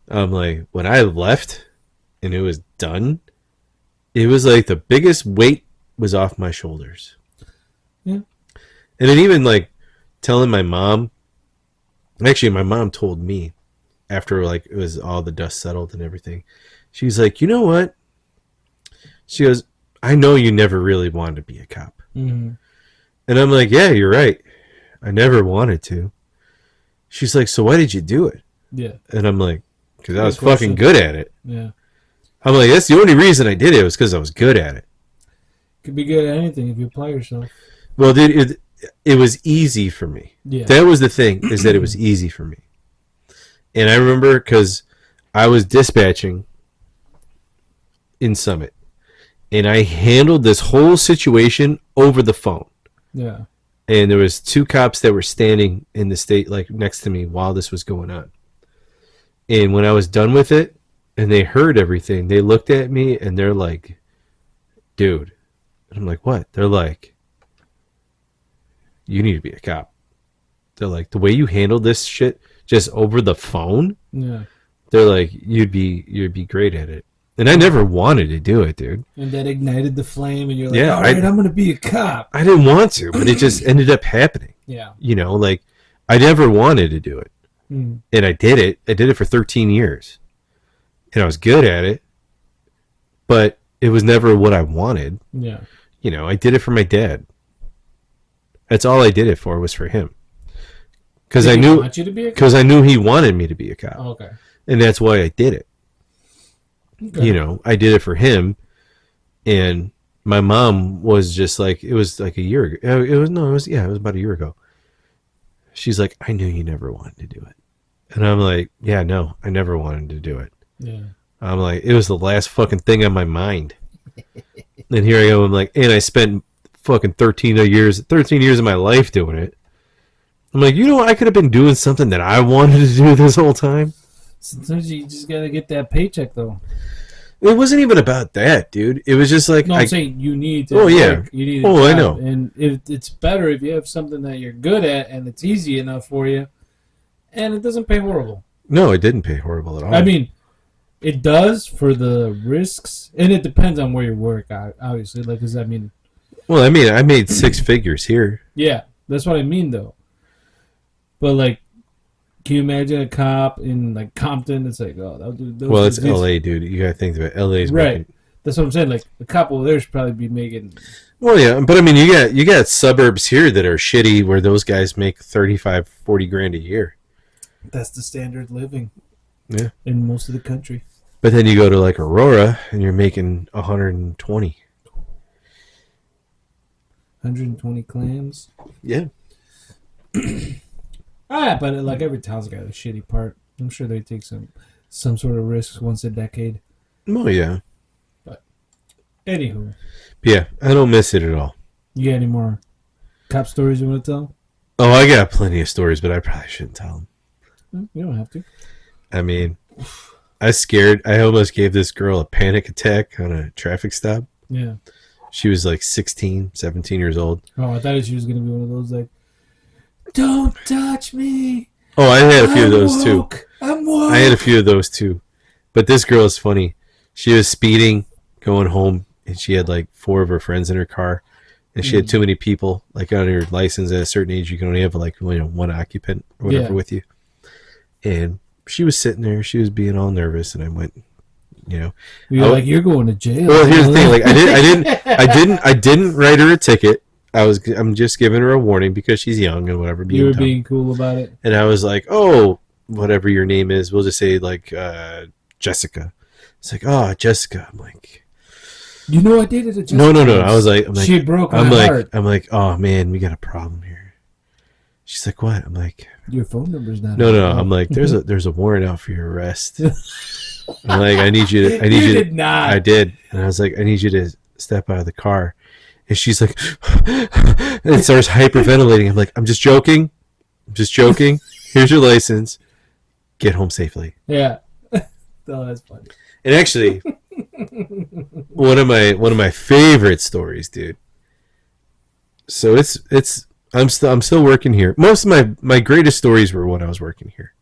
I'm like, when I left and it was done, it was like the biggest weight was off my shoulders. Yeah. And then even like telling my mom, actually my mom told me after like it was all the dust settled and everything, she's like, you know what? She goes, I know you never really wanted to be a cop. Mm-hmm. And I'm like, yeah, you're right. I never wanted to. She's like, so why did you do it? Yeah. And I'm like, because I was Good question. fucking good at it. Yeah. I'm like, that's the only reason I did it was because I was good at it. Could be good at anything if you apply yourself. Well, dude, it was easy for me. Yeah. That was the thing, is that it was easy for me. And I remember because I was dispatching in Summit, and I handled this whole situation over the phone. Yeah. And there was 2 cops that were standing in the state, like next to me while this was going on. And when I was done with it, and they heard everything, they looked at me and they're like, dude. And I'm like, what? They're like, you need to be a cop. They're like, the way you handled this shit just over the phone, Yeah. they're like, you'd be great at it. And I never wanted to do it, dude. And that ignited the flame, and you're like, Yeah, all right, I'm going to be a cop. I didn't want to, but it just ended up happening. Yeah. You know, like, I never wanted to do it. Mm. And I did it. I did it for 13 years. And I was good at it. But it was never what I wanted. Yeah. You know, I did it for my dad. That's all I did it for, was for him. Because I knew, want you to be a cop? because I knew he wanted me to be a cop. Oh, okay. And that's why I did it. Okay. You know, I did it for him. And my mom was just like, it was like a year ago. It was about a year ago. She's like, I knew you never wanted to do it. And I'm like, yeah, no, I never wanted to do it. Yeah. I'm like, it was the last fucking thing on my mind. And here I go. I'm like, and I spent fucking 13 years of my life doing it. I'm like, you know what? I could have been doing something that I wanted to do this whole time. Sometimes you just got to get that paycheck, though. It wasn't even about that, dude. It was just like, No, I'm saying you need to. Oh, yeah. You need Oh, I job. know. And it's better if you have something that you're good at and it's easy enough for you, and it doesn't pay horrible. No, it didn't pay horrible at all. I mean, it does for the risks, and it depends on where you work, obviously. Like, cause I mean, well, I mean, I made 6 figures here. yeah, that's what I mean, though. But like, can you imagine a cop in like Compton? It's like, oh, that'll do. Well, it's LA, dude. You gotta think about LA's right. making... That's what I'm saying. Like, a cop over there should probably be making. Well, yeah, but I mean, you got suburbs here that are shitty where those guys make 35, 40 grand a year. That's the standard living. Yeah. In most of the country. But then you go to like Aurora and you're making 120. 120 clams. Yeah. But like every town's got a shitty part. I'm sure they take some sort of risks once a decade. Oh, yeah. But anywho. Yeah, I don't miss it at all. You got any more cop stories you want to tell? Oh, I got plenty of stories, but I probably shouldn't tell them. You don't have to. I mean, I almost gave this girl a panic attack on a traffic stop. Yeah. She was like 16, 17 years old. Oh, I thought she was going to be one of those like, don't touch me. Oh, I had a few of those too. I'm woke. I had a few of those too. But this girl is funny. She was speeding, going home, and she had like 4 of her friends in her car. And she had too many people. Like on your license at a certain age, you can only have like one occupant or whatever with you. And she was sitting there. She was being all nervous, and I went, You're like, you're going to jail. Well, here's the thing. Like, I didn't write her a ticket. I'm just giving her a warning because she's young and whatever. You were being cool about it. And I was like, oh, whatever your name is, we'll just say like Jessica. It's like, oh, Jessica. I'm like, you know, I did it. No. I was like, she broke my heart. I'm like, oh man, we got a problem here. She's like, what? I'm like, your phone number's not. No. I'm like, there's a warrant out for your arrest. I'm like, I need you. You did not. I did, and I was like, I need you to step out of the car. And she's like, and starts hyperventilating. I'm like, I'm just joking. Here's your license. Get home safely. Yeah. Oh, that's funny. And actually, one of my favorite stories, dude. So I'm still working here. Most of my greatest stories were when I was working here.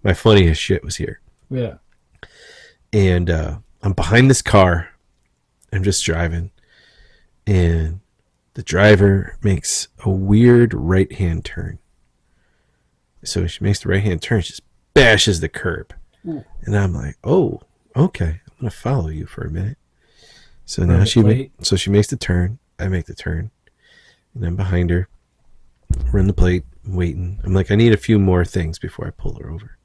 My funniest shit was here. Yeah. And I'm behind this car, I'm just driving, and the driver makes a weird right-hand turn. So she makes the right-hand turn, she just bashes the curb. Ooh. And I'm like, oh, okay, I'm going to follow you for a minute. So Run now the plate. she makes the turn. I make the turn. And I'm behind her. Run the plate, waiting. I'm like, I need a few more things before I pull her over.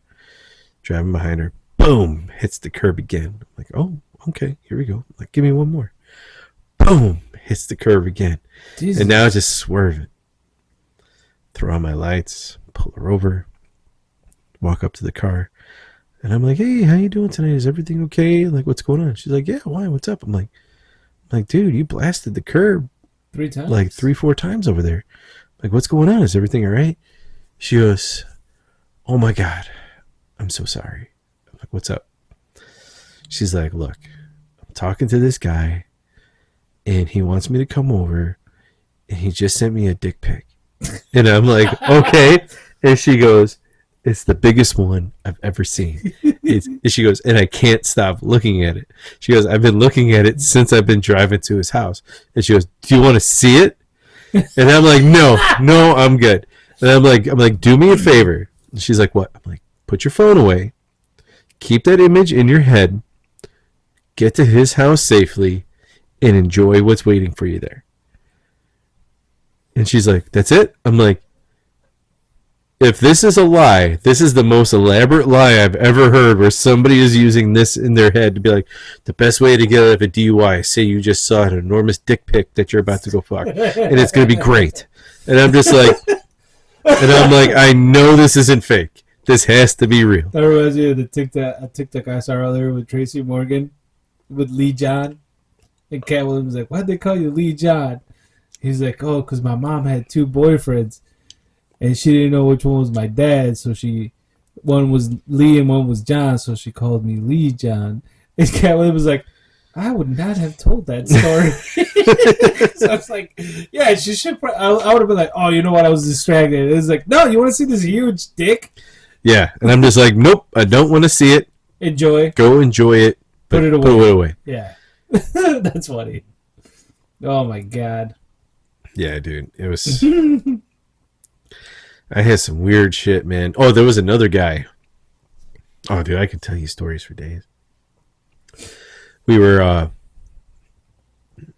Driving behind her. Boom! Hits the curb again. I'm like, oh, okay, here we go. I'm like, give me one more. Boom! Hits the curb again. Jesus. And now just swerving. Throw on my lights. Pull her over. Walk up to the car. And I'm like, hey, how you doing tonight? Is everything okay? Like, what's going on? She's like, yeah, why? What's up? I'm like, dude, you blasted the curb 3 times. like 3-4 times over there. Like, what's going on? Is everything all right? She goes, oh my God, I'm so sorry. I'm like, what's up? She's like, look, I'm talking to this guy and he wants me to come over and he just sent me a dick pic. And I'm like, okay. And she goes, it's the biggest one I've ever seen. And she goes, and I can't stop looking at it. She goes, I've been looking at it since I've been driving to his house. And she goes, do you want to see it? And I'm like, no, I'm good. And I'm like, do me a favor. And she's like, what? I'm like, put your phone away. Keep that image in your head. Get to his house safely and enjoy what's waiting for you there. And she's like, that's it? I'm like, if this is a lie, this is the most elaborate lie I've ever heard where somebody is using this in their head to be like, the best way to get out of a DUI, say you just saw an enormous dick pic that you're about to go fuck. And it's going to be great. And I'm just like, I know this isn't fake. This has to be real. That reminds me of the TikTok I saw earlier with Tracy Morgan, with Lee John. And Cat Williams was like, why'd they call you Lee John? He's like, oh, because my mom had 2 boyfriends. And she didn't know which one was my dad, so one was Lee and one was John, so she called me Lee John. And Cat Williams was like, I would not have told that story. So I was like, yeah, she should. I would have been like, oh, you know what? I was distracted. It was like, no, you want to see this huge dick? Yeah, and I'm just like, nope, I don't want to see it. Enjoy. Go enjoy it. Put it away. Put it away. Yeah. That's funny. Oh, my God. Yeah, dude. It was... I had some weird shit, man. Oh, there was another guy. Oh, dude, I could tell you stories for days. We were...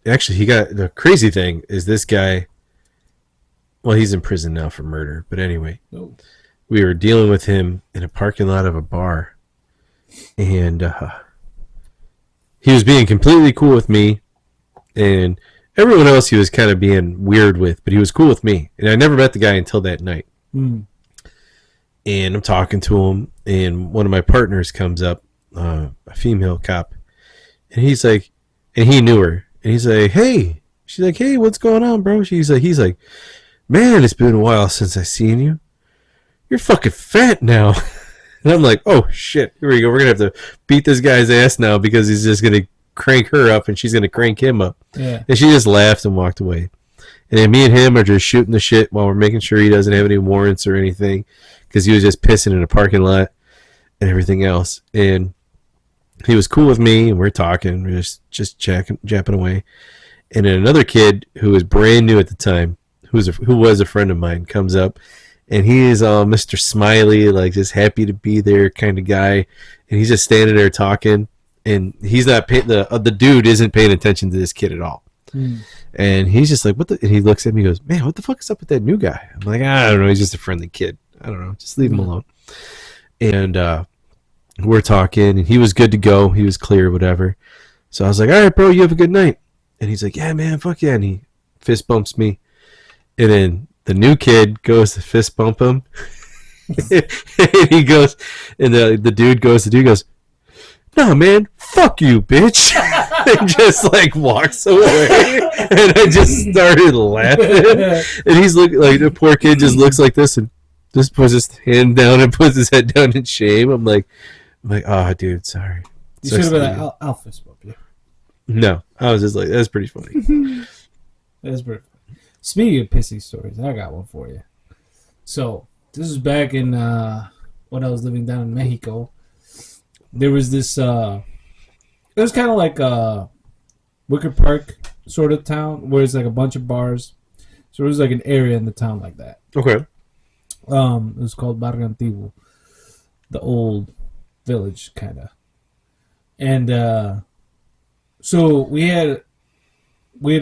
Actually, the crazy thing is this guy... Well, he's in prison now for murder. But anyway, we were dealing with him in a parking lot of a bar. And he was being completely cool with me. And everyone else he was kind of being weird with. But he was cool with me. And I never met the guy until that night. And I'm talking to him. And one of my partners comes up. A female cop. And he's like... And he knew her. And he's like, hey. She's like, hey, what's going on, bro? He's like, man, it's been a while since I seen you. You're fucking fat now. And I'm like, oh, shit. Here we go. We're going to have to beat this guy's ass now because he's just going to crank her up and she's going to crank him up. Yeah. And she just laughed and walked away. And then me and him are just shooting the shit while we're making sure he doesn't have any warrants or anything because he was just pissing in a parking lot and everything else. And he was cool with me and we're talking. We're just japping away. And then another kid who was brand new at the time, who was a friend of mine, comes up. And he is Mr. Smiley, like just happy to be there kind of guy. And he's just standing there talking. And he's not the dude isn't paying attention to this kid at all. And he's just like, what the? And he looks at me and goes, man, what the fuck is up with that new guy? I'm like, I don't know. He's just a friendly kid. I don't know. Just leave him alone. And we're talking. And he was good to go. He was clear, whatever. So I was like, all right, bro, you have a good night. And he's like, yeah, man, fuck yeah. And he fist bumps me. And then the new kid goes to fist bump him. And he goes, and the dude goes, no, man, fuck you, bitch. And just like walks away. And I just started laughing. And he's looking like the poor kid just looks like this and just puts his hand down and puts his head down in shame. I'm like, oh, dude, sorry. You should have been like, I'll fist bump you. No, I was just like, that's pretty funny. That's pretty funny. Speaking of pissy stories, I got one for you. So, this is back in when I was living down in Mexico. There was this, it was kind of like Wicker Park sort of town where it's like a bunch of bars. So it was like an area in the town like that. Okay. It was called Barrio Antiguo, the old village kind of. And so we had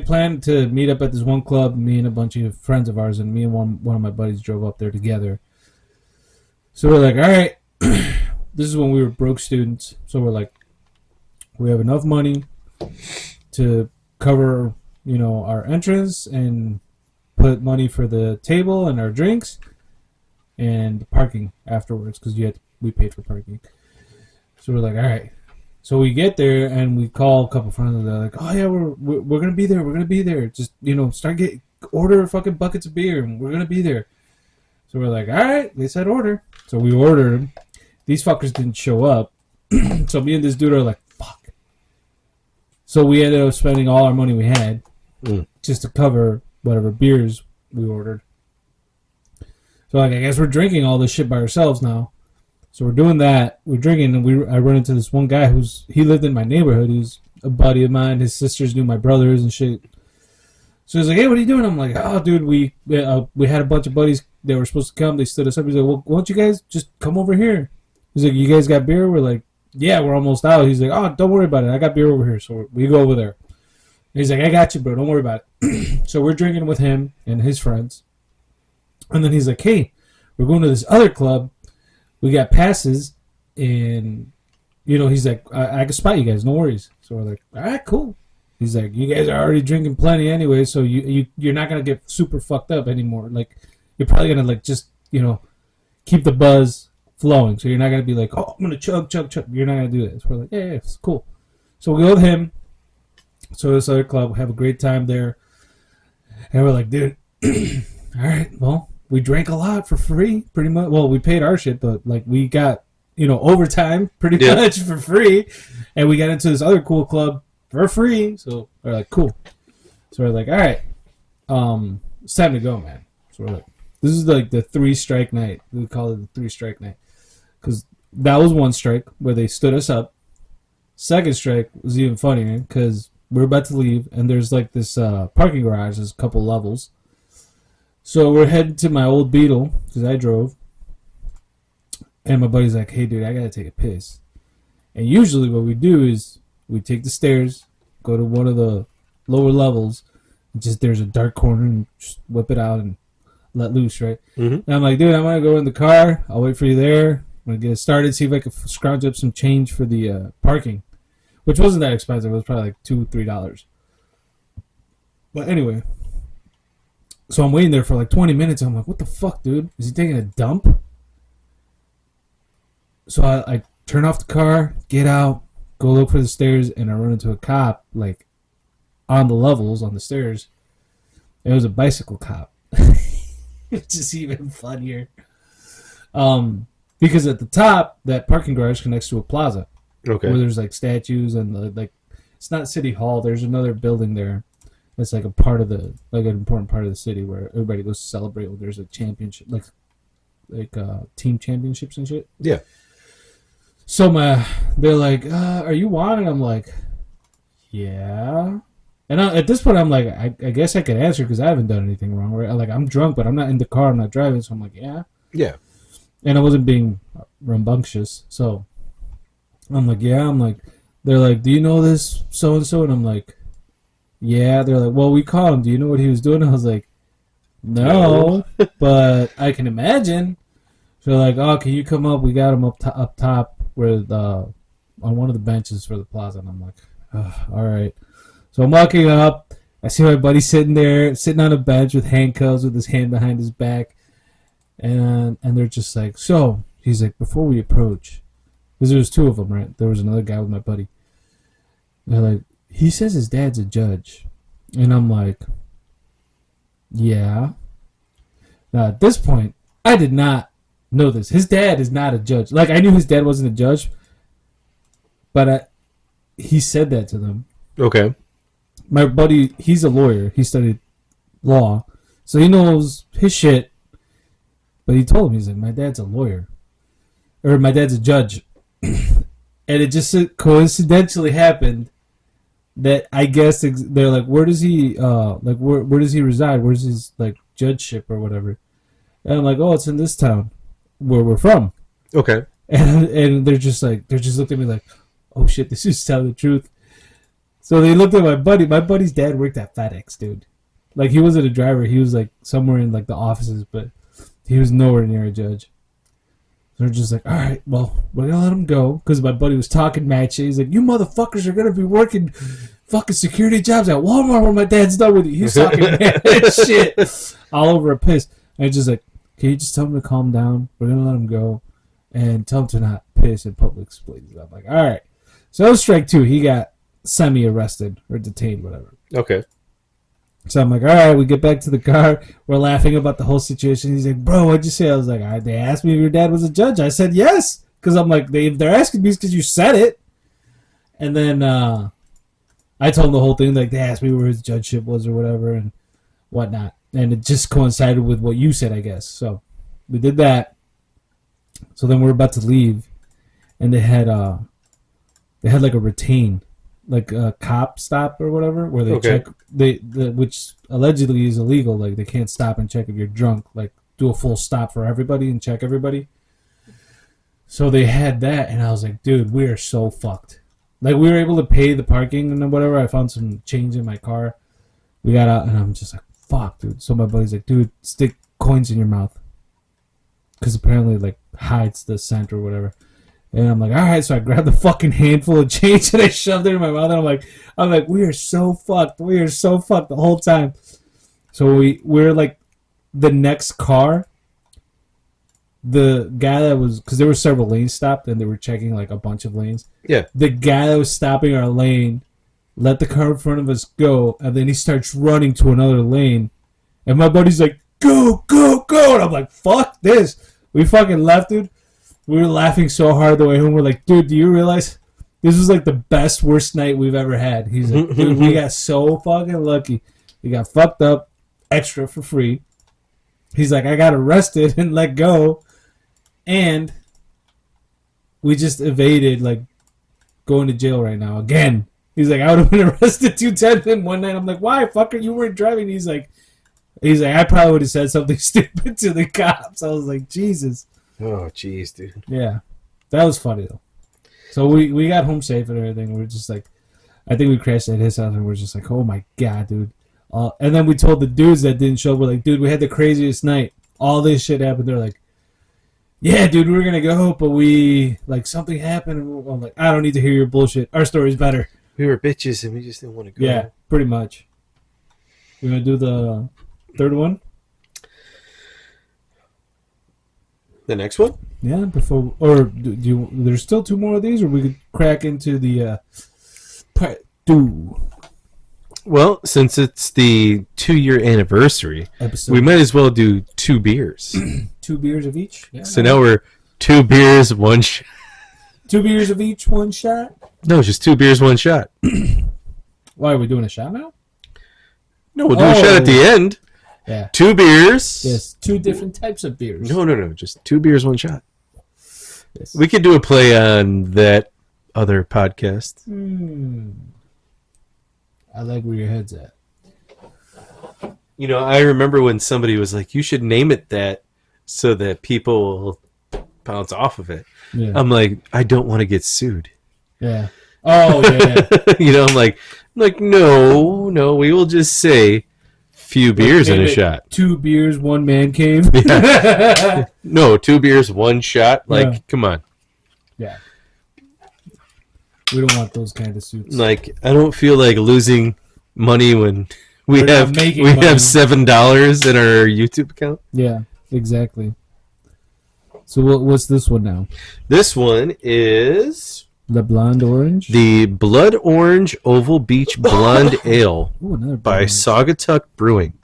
planned to meet up at this one club. Me and a bunch of friends of ours, and me and one of my buddies drove up there together. So we're like, all right, this is when we were broke students. So we're like, we have enough money to cover, our entrance and put money for the table and our drinks and parking afterwards because we paid for parking. So we're like, all right. So we get there and we call a couple friends and they're like, oh yeah, we're gonna be there. We're gonna be there. Just order fucking buckets of beer and we're gonna be there. So we're like, all right. They said order. So we ordered them. These fuckers didn't show up. So me and this dude are like, fuck. So we ended up spending all our money we had just to cover whatever beers we ordered. So like, I guess we're drinking all this shit by ourselves now. So we're doing that. We're drinking, and I run into this one guy he lived in my neighborhood. He's a buddy of mine. His sisters knew my brothers and shit. So he's like, "Hey, what are you doing?" I'm like, "Oh, dude, we had a bunch of buddies. They were supposed to come. They stood us up." He's like, "Well, why don't you guys just come over here?" He's like, "You guys got beer?" We're like, "Yeah, we're almost out." He's like, "Oh, don't worry about it. I got beer over here." So we go over there. He's like, "I got you, bro. Don't worry about it." So we're drinking with him and his friends. And then he's like, "Hey, we're going to this other club. We got passes, and he's like, I can spot you guys, no worries." So we're like, all right, cool. He's like, you guys are already drinking plenty anyway, so you're not gonna get super fucked up anymore. Like, you're probably gonna like just keep the buzz flowing. So you're not gonna be like, oh, I'm gonna chug. You're not gonna do that. So we're like, yeah, it's cool. So we go with him. So this other club, we have a great time there, and we're like, dude, all right, well. We drank a lot for free, pretty much. Well, we paid our shit, but like we got, overtime pretty much for free. And we got into this other cool club for free. So we're like, cool. So we're like, all right, it's time to go, man. So we're like, this is like the 3-strike night. We call it the 3-strike night. Because that was one strike where they stood us up. Second strike was even funnier because we're about to leave. And there's like this parking garage. There's a couple levels. So we're heading to my old Beetle, because I drove. And my buddy's like, hey, dude, I got to take a piss. And usually what we do is we take the stairs, go to one of the lower levels, and there's a dark corner, and just whip it out and let loose, right? Mm-hmm. And I'm like, dude, I'm going to go in the car. I'll wait for you there. I'm going to get it started, see if I can scrounge up some change for the parking, which wasn't that expensive. It was probably like $2, $3. But anyway... So I'm waiting there for like 20 minutes. I'm like, what the fuck, dude? Is he taking a dump? So I turn off the car, get out, go look for the stairs, and I run into a cop, like, on the levels, on the stairs. It was a bicycle cop. Which is even funnier. Because at the top, that parking garage connects to a plaza. Okay. Where there's, like, statues and, like, it's not City Hall. There's another building there. It's like a part of an important part of the city where everybody goes to celebrate when there's a championship, like team championships and shit. Yeah. So they're like, are you wanted? I'm like, yeah. And at this point, I'm like, I guess I could answer because I haven't done anything wrong. Right? Like, I'm drunk, but I'm not in the car. I'm not driving. So I'm like, yeah. Yeah. And I wasn't being rambunctious. So I'm like, yeah. I'm like, they're like, do you know this so-and-so? And I'm like, yeah. They're like, well, we called him. Do you know what he was doing? I was like, no. But I can imagine. So they're like, oh, can you come up? We got him up top where on one of the benches for the plaza. And I'm like, oh, all right. So I'm walking up. I see my buddy sitting on a bench with handcuffs with his hand behind his back. And they're just like, so, he's like, before we approach, because there was two of them, right? There was another guy with my buddy. They're like, he says his dad's a judge. And I'm like, yeah. Now, at this point, I did not know this. His dad is not a judge. Like, I knew his dad wasn't a judge, but he said that to them. Okay. My buddy, he's a lawyer. He studied law. So he knows his shit. But he told him, he's like, my dad's a lawyer. Or my dad's a judge. And it just coincidentally happened that I guess they're like, where does he where does he reside? Where's his like judgeship or whatever? And I'm like, oh, it's in this town where we're from. Okay. And they're just looked at me like, oh shit, this is telling the truth. So they looked at my buddy. My buddy's dad worked at FedEx, dude. Like, he wasn't a driver. He was like somewhere in like the offices, but he was nowhere near a judge. So they're just like, all right, well, we're gonna let him go because my buddy was talking mad shit. He's like, you motherfuckers are gonna be working fucking security jobs at Walmart when my dad's done with you. He's talking mad shit all over a piss. And it's just like, can you just tell him to calm down? We're gonna let him go and tell him to not piss in public places. I'm like, all right. So that was strike two. He got semi-arrested or detained, whatever. Okay. So I'm like, all right, we get back to the car. We're laughing about the whole situation. He's like, bro, what'd you say? I was like, all right, they asked me if your dad was a judge. I said yes. Because I'm like, if they're asking me, it's because you said it. And then I told him the whole thing. Like, they asked me where his judgeship was or whatever and whatnot. And it just coincided with what you said, I guess. So we did that. So then we're about to leave. And they had like a retain, like a cop stop or whatever, where they check which allegedly is illegal. Like, they can't stop and check if you're drunk. Like, do a full stop for everybody and check everybody. So they had that, and I was like, dude, we are so fucked. Like, we were able to pay the parking and whatever. I found some change in my car. We got out, and I'm just like, fuck, dude. So my buddy's like, dude, stick coins in your mouth, because apparently, like, hides the scent or whatever. And I'm like, all right. So I grabbed the fucking handful of change and I shoved it in my mouth. And I'm like, we are so fucked. We are so fucked the whole time. So we're like, the next car, the guy that was, because there were several lanes stopped and they were checking like a bunch of lanes. Yeah. The guy that was stopping our lane let the car in front of us go, and then he starts running to another lane. And my buddy's like, go, go, go. And I'm like, fuck this. We fucking left, dude. We were laughing so hard the way home. We're like, dude, do you realize this was like the best, worst night we've ever had? He's like, dude, we got so fucking lucky. We got fucked up extra for free. He's like, I got arrested and let go. And we just evaded, like, going to jail right now again. He's like, I would have been arrested 2 times in one night. I'm like, why? Fucker, you weren't driving. He's like, I probably would have said something stupid to the cops. I was like, Jesus. Oh, jeez, dude. Yeah, that was funny though. So we got home safe and everything. We're just like, I think we crashed at his house and we're just like, oh my god, dude. And then we told the dudes that didn't show up, we're like, dude, we had the craziest night. All this shit happened. They're like, yeah, dude, we were gonna go, but something happened. And I'm like, I don't need to hear your bullshit. Our story's better. We were bitches and we just didn't want to go. Yeah, pretty much. You gonna do the third one? The next one? Yeah, before, or do you? There's still 2 more of these, or we could crack into the part 2 Well, since it's the 2-year anniversary, episode. we might as well do 2 beers. 2 beers of each. Yeah, So now we're 2 beers, 1 shot. 2 beers of each, 1 shot. No, just 2 beers, 1 shot. Why are we doing a shot now? No, we'll do a shot at the end. Yeah. 2 beers. Yes, 2 different types of beers. No. Just 2 beers, 1 shot. Yes. We could do a play on that other podcast. I like where your head's at. You know, I remember when somebody was like, you should name it that so that people will bounce off of it. Yeah. I'm like, I don't want to get sued. Yeah. Oh, yeah. You know, I'm like, no, we will just say few beers in a shot. 2 beers, 1 man cave. Yeah. No, 2 beers, 1 shot. Like, come on. Yeah. We don't want those kind of suits. Like, I don't feel like losing money when we We're have not making have money. $7 in our YouTube account. Yeah, exactly. So what's this one now? This one is The Blonde Orange? the Blood Orange Oval Beach Blonde Ale Ooh, another by blonde. Saugatuck Brewing.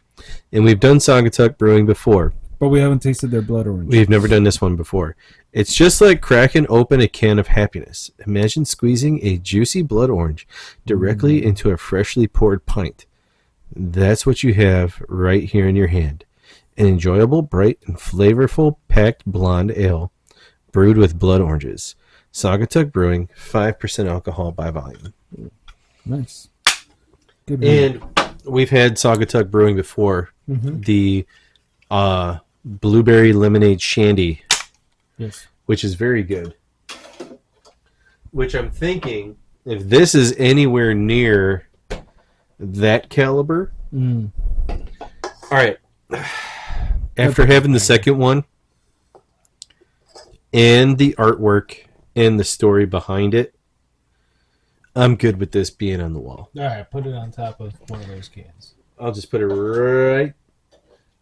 And we've done Saugatuck Brewing before. But we haven't tasted their Blood Orange. We've never done this one before. It's just like cracking open a can of happiness. Imagine squeezing a juicy blood orange directly into a freshly poured pint. That's what you have right here in your hand. An enjoyable, bright, and flavorful packed blonde ale brewed with blood oranges. Saugatuck Brewing, 5% alcohol by volume. Nice. Good beer. And we've had Saugatuck Brewing before. Mm-hmm. The blueberry lemonade shandy, Yes. which is very good. Which I'm thinking, if this is anywhere near that caliber. Mm. All right. After having the second one and the artwork and the story behind it, I'm good with this being on the wall. All right, put it on top of one of those cans. I'll just put it right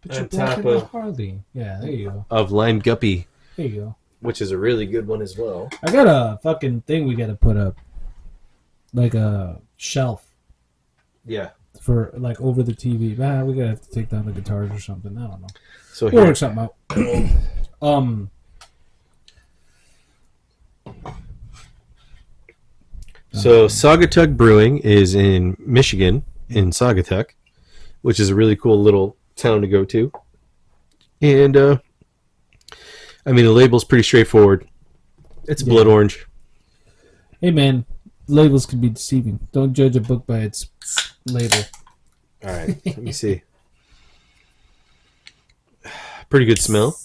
But on top of Harley. Yeah, there you go. of Lime Guppy, There you go. which is a really good one as well. I got a fucking thing we got to put up, like a shelf Yeah. for like over the TV. We gotta have to take down the guitars or something. I don't know. So We'll here, work something out. so Saugatuck Brewing is in Michigan, in Saugatuck, which is a really cool little town to go to. And I mean, the label's pretty straightforward. It's blood orange. Hey man, labels can be deceiving. Don't judge a book by its label. All right, let me see. Pretty good smell.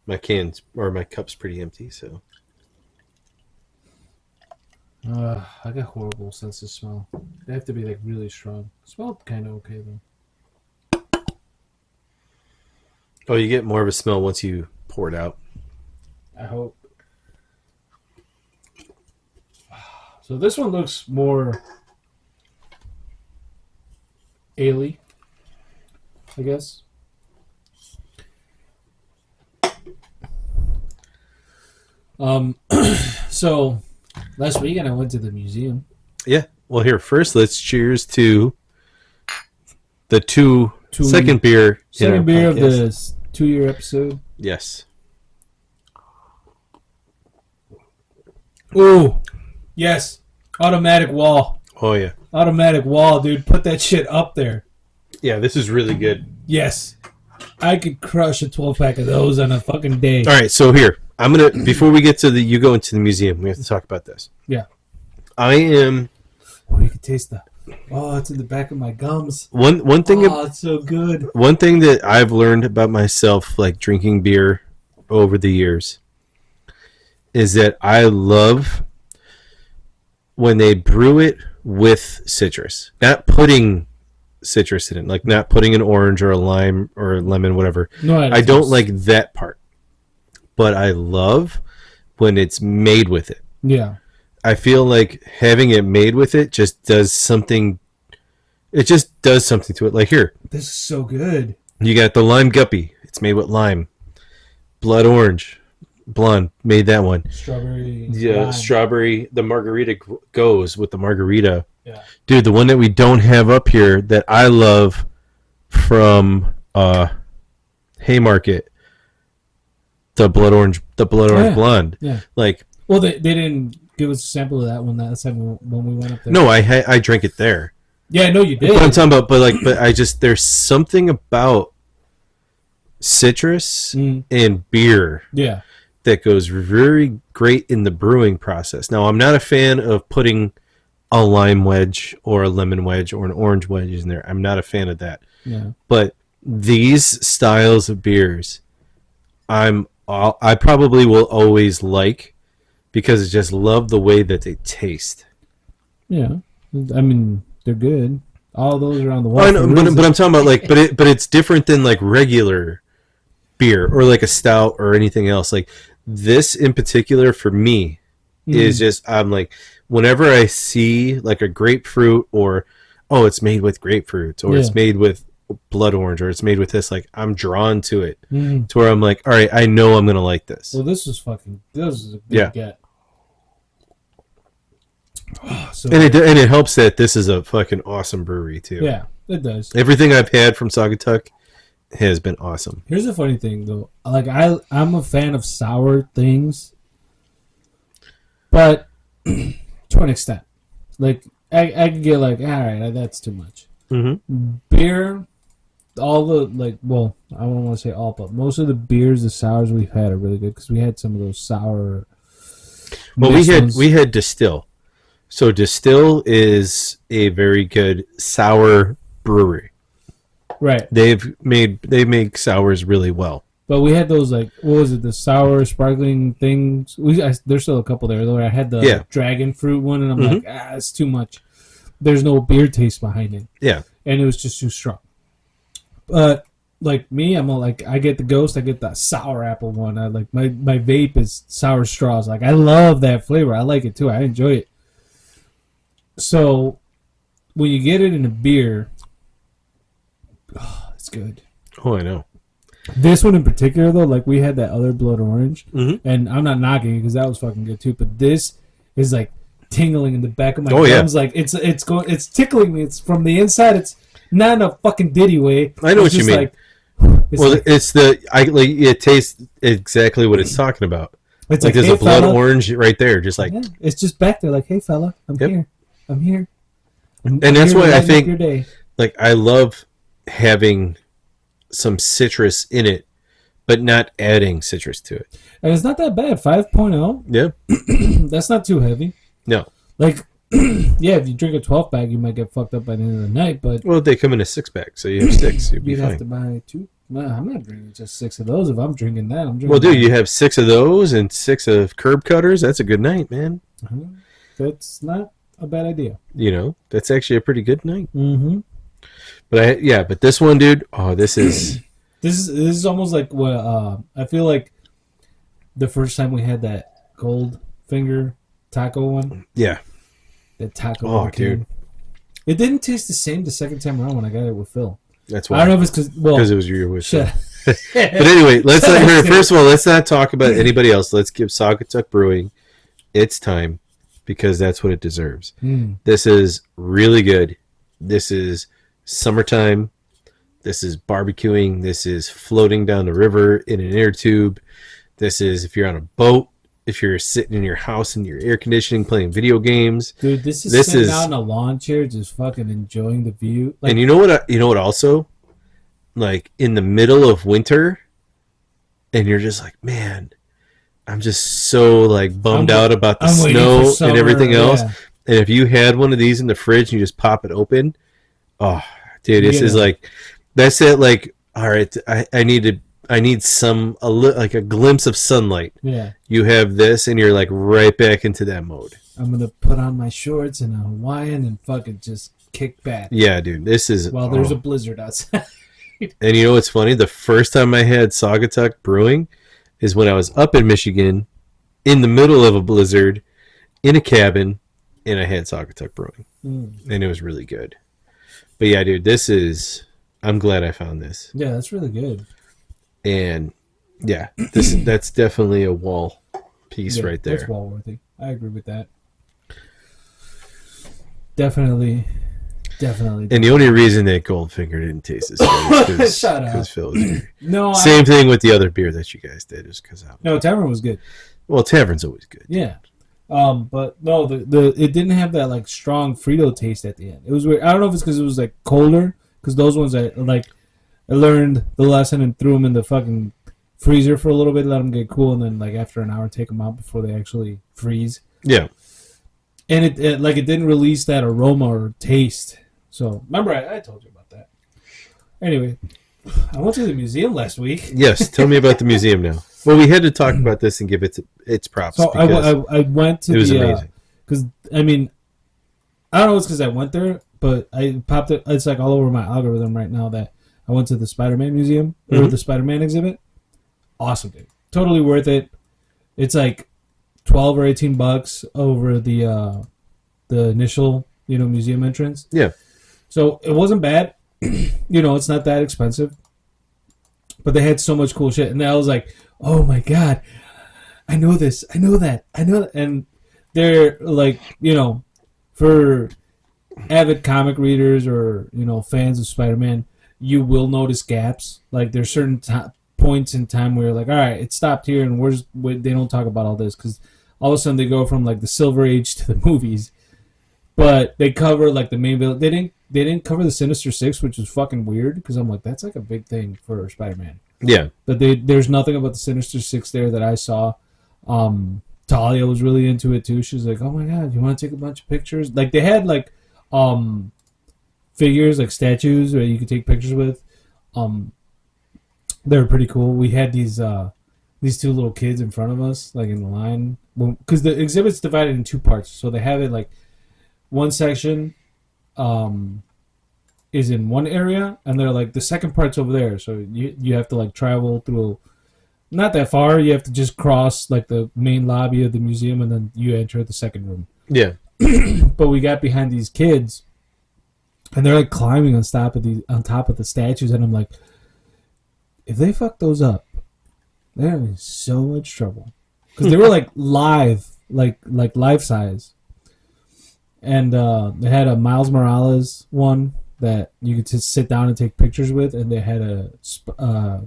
My cans or my cup's pretty empty, so. I got horrible sense of smell. They have to be like really strong. Smelled kind of okay though. Oh, you get more of a smell once you pour it out. I hope. So this one looks more ale-y, I guess. So last weekend I went to the museum. Yeah. Well, here first, let's cheers to the second beer. Second beer of the 2-year episode. Yes. Ooh, yes, automatic wall. Oh yeah. Automatic wall, dude. Put that shit up there. Yeah, this is really good. Yes, I could crush a 12-pack of those on a fucking day. All right, so here I'm gonna before we get to you go into the museum, we have to talk about this. Yeah. I am. Oh, you can taste that. Oh, it's in the back of my gums. One thing. Oh, it's so good. One thing that I've learned about myself, like drinking beer over the years, is that I love when they brew it with citrus, not putting citrus in it, like not putting an orange or a lime or a lemon, whatever. No, I don't like that part, but I love when it's made with it. Yeah. I feel like having it made with it just does something. It just does something to it. Like here, This is so good. you got the lime guppy. It's made with lime. Blood orange, blonde made that one. Strawberry. Yeah, lime. strawberry. The margarita goes with the margarita. Yeah. Dude, the one that we don't have up here that I love from Haymarket, the blood orange Yeah. blonde. Yeah. Like, Well, they didn't give us a sample of that one last time when we went up there. no, I drank it there. Yeah, I know you did. But I'm talking about, but I just there's something about citrus and beer Yeah. that goes very great in the brewing process. Now, I'm not a fan of putting a lime wedge or a lemon wedge or an orange wedge in there. I'm not a fan of that. Yeah. But these styles of beers, I probably will always like because I just love the way that they taste. Yeah. I mean, they're good. All those are on the wall. I know, but I'm talking about like, but it's different than like regular beer or like a stout or anything else. Like this in particular for me is just I'm like whenever I see like a grapefruit or oh it's made with grapefruits or it's made with blood orange or it's made with this, like I'm drawn to it to where I'm like, all right, I know I'm gonna like this. Well, this is a good get. So, and it helps that this is a fucking awesome brewery too. Yeah, it does. Everything I've had from Saugatuck has been awesome. Here's the funny thing though, like I'm a fan of sour things, but to an extent, like I can get like, all right, that's too much. Beer, all the like, well, I don't want to say all, but most of the beers, the sours we've had are really good because we had some of those sour. Well, we had Distill. So Distill is a very good sour brewery. Right. They make sours really well. But we had those, like, what was it, the sour sparkling things? There's still a couple there, though. I had the dragon fruit one, and I'm like, it's too much. There's no beer taste behind it. Yeah. And it was just too strong. But, like, me, I'm like, I get the Ghost, I get the sour apple one. I like, my vape is sour straws. Like, I love that flavor. I like it, too. I enjoy it. So, when you get it in a beer, it's good. Oh, I know. This one in particular, though, like we had that other blood orange, Mm-hmm. and I'm not knocking it because that was fucking good too. But this is like tingling in the back of my gums, like it's tickling me. It's from the inside. It's not in a fucking Diddy way. I know it's what you mean. like, it tastes exactly what it's talking about. It's like there's hey, a blood fella. orange right there, just like it's just back there. Like, hey fella, I'm here. And that's why I think your day. Like I love having some citrus in it, but not adding citrus to it. And it's not that bad. 5.0. Yeah. That's not too heavy. No. Like, yeah, if you drink a 12 pack, you might get fucked up by the end of the night. But well, they come in a 6-pack, so you have 6. You'd be fine. have to buy 2. No, I'm not drinking just 6 of those. If I'm drinking that, I'm drinking. Well, dude, you have 6 of those and 6 of curb cutters. That's a good night, man. That's not a bad idea. You know, that's actually a pretty good night. Mm-hmm. But this one, dude. Oh, this is this is almost like what I feel like the first time we had that gold finger taco one. Yeah. That taco. Oh, dude. It didn't taste the same the second time around when I got it with Phil. That's why. I don't know if it's because it was your with Phil. But anyway, first of all, let's not talk about anybody else. Let's give Saugatuck Brewing its time because that's what it deserves. This is really good. This is summertime. This is barbecuing. This is floating down the river in an air tube. This is if you're on a boat, if you're sitting in your house in your air conditioning playing video games. Dude, this is sitting out in a lawn chair just fucking enjoying the view. Like, and you know what also? Like in the middle of winter and you're just like, man, I'm just so like bummed out about the snow and everything else. Yeah. And if you had one of these in the fridge and you just pop it open, oh, dude, this is like, that's it. Like, all right, I need like a glimpse of sunlight. Yeah. You have this and you're like right back into that mode. I'm going to put on my shorts and a Hawaiian and fucking just kick back. Yeah, dude, this is. Well, there's a blizzard outside. And you know what's funny? The first time I had Saugatuck Brewing is when I was up in Michigan in the middle of a blizzard in a cabin, and I had Saugatuck Brewing. And it was really good. But yeah, dude, I'm glad I found this. Yeah, that's really good. And yeah, that's definitely a wall piece right there. That's wall worthy. I agree with that. Definitely. And the only reason that Goldfinger didn't taste as good is because Phil was here. No, same thing with the other beer that you guys did, is because no, Tavern was good. Well, Tavern's always good. Yeah, but no, it didn't have that like strong Frito taste at the end. It was weird. I don't know if it's because it was like colder. Because those ones I learned the lesson and threw them in the fucking freezer for a little bit, let them get cool, and then like after an hour take them out before they actually freeze. Yeah, and it didn't release that aroma or taste. So, remember, I told you about that. Anyway, I went to the museum last week. Yes, tell me about the museum now. Well, we had to talk about this and give it its props. So, I went to it was amazing. Because, I mean, I don't know if it's because I went there, but I popped it. It's like all over my algorithm right now that I went to the Spider-Man museum, or the Spider-Man exhibit. Awesome, dude. Totally worth it. It's like $12 or $18 over the initial, museum entrance. Yeah. So it wasn't bad. It's not that expensive. But they had so much cool shit. And I was like, oh my God, I know this. I know that. I know that. And they're like, for avid comic readers or, fans of Spider-Man, you will notice gaps. Like there's certain points in time where you're like, all right, it stopped here and they don't talk about all this. Because all of a sudden they go from like the Silver Age to the movies. But they cover like the main villain. They didn't cover the Sinister Six, which is fucking weird because I'm like, that's like a big thing for Spider-Man. Yeah. But there's nothing about the Sinister Six there that I saw. Talia was really into it too. She was like, "Oh my god, you want to take a bunch of pictures?" Like they had like figures, like statues that you could take pictures with. They were pretty cool. We had these two little kids in front of us, like in the line, because the exhibit's divided in two parts. So they have it like one section is in one area, and they're like the second part's over there. So you have to like travel through. Not that far. You have to just cross like the main lobby of the museum, and then you enter the second room. Yeah. But we got behind these kids, and they're like climbing on top of the statues, and I'm like, if they fuck those up, they're in so much trouble because they were like live, like life size, and they had a Miles Morales one that you could just sit down and take pictures with, and they had a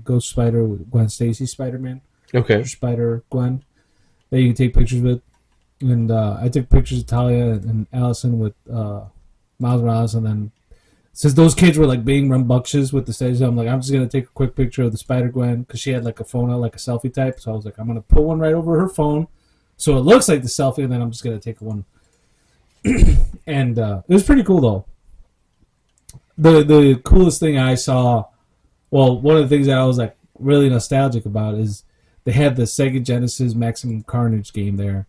Ghost Spider with Gwen Stacy Spider-Man. Okay. Spider-Gwen that you could take pictures with. And I took pictures of Talia and Allison with Miles Morales, and then since those kids were like being rambunctious with the stage, I'm like, I'm just going to take a quick picture of the Spider-Gwen because she had like a phone out, like a selfie type. So I was like, I'm going to put one right over her phone so it looks like the selfie, and then I'm just going to take one. And it was pretty cool though. The coolest thing I saw, well, one of the things that I was like really nostalgic about is they had the Sega Genesis Maximum Carnage game there.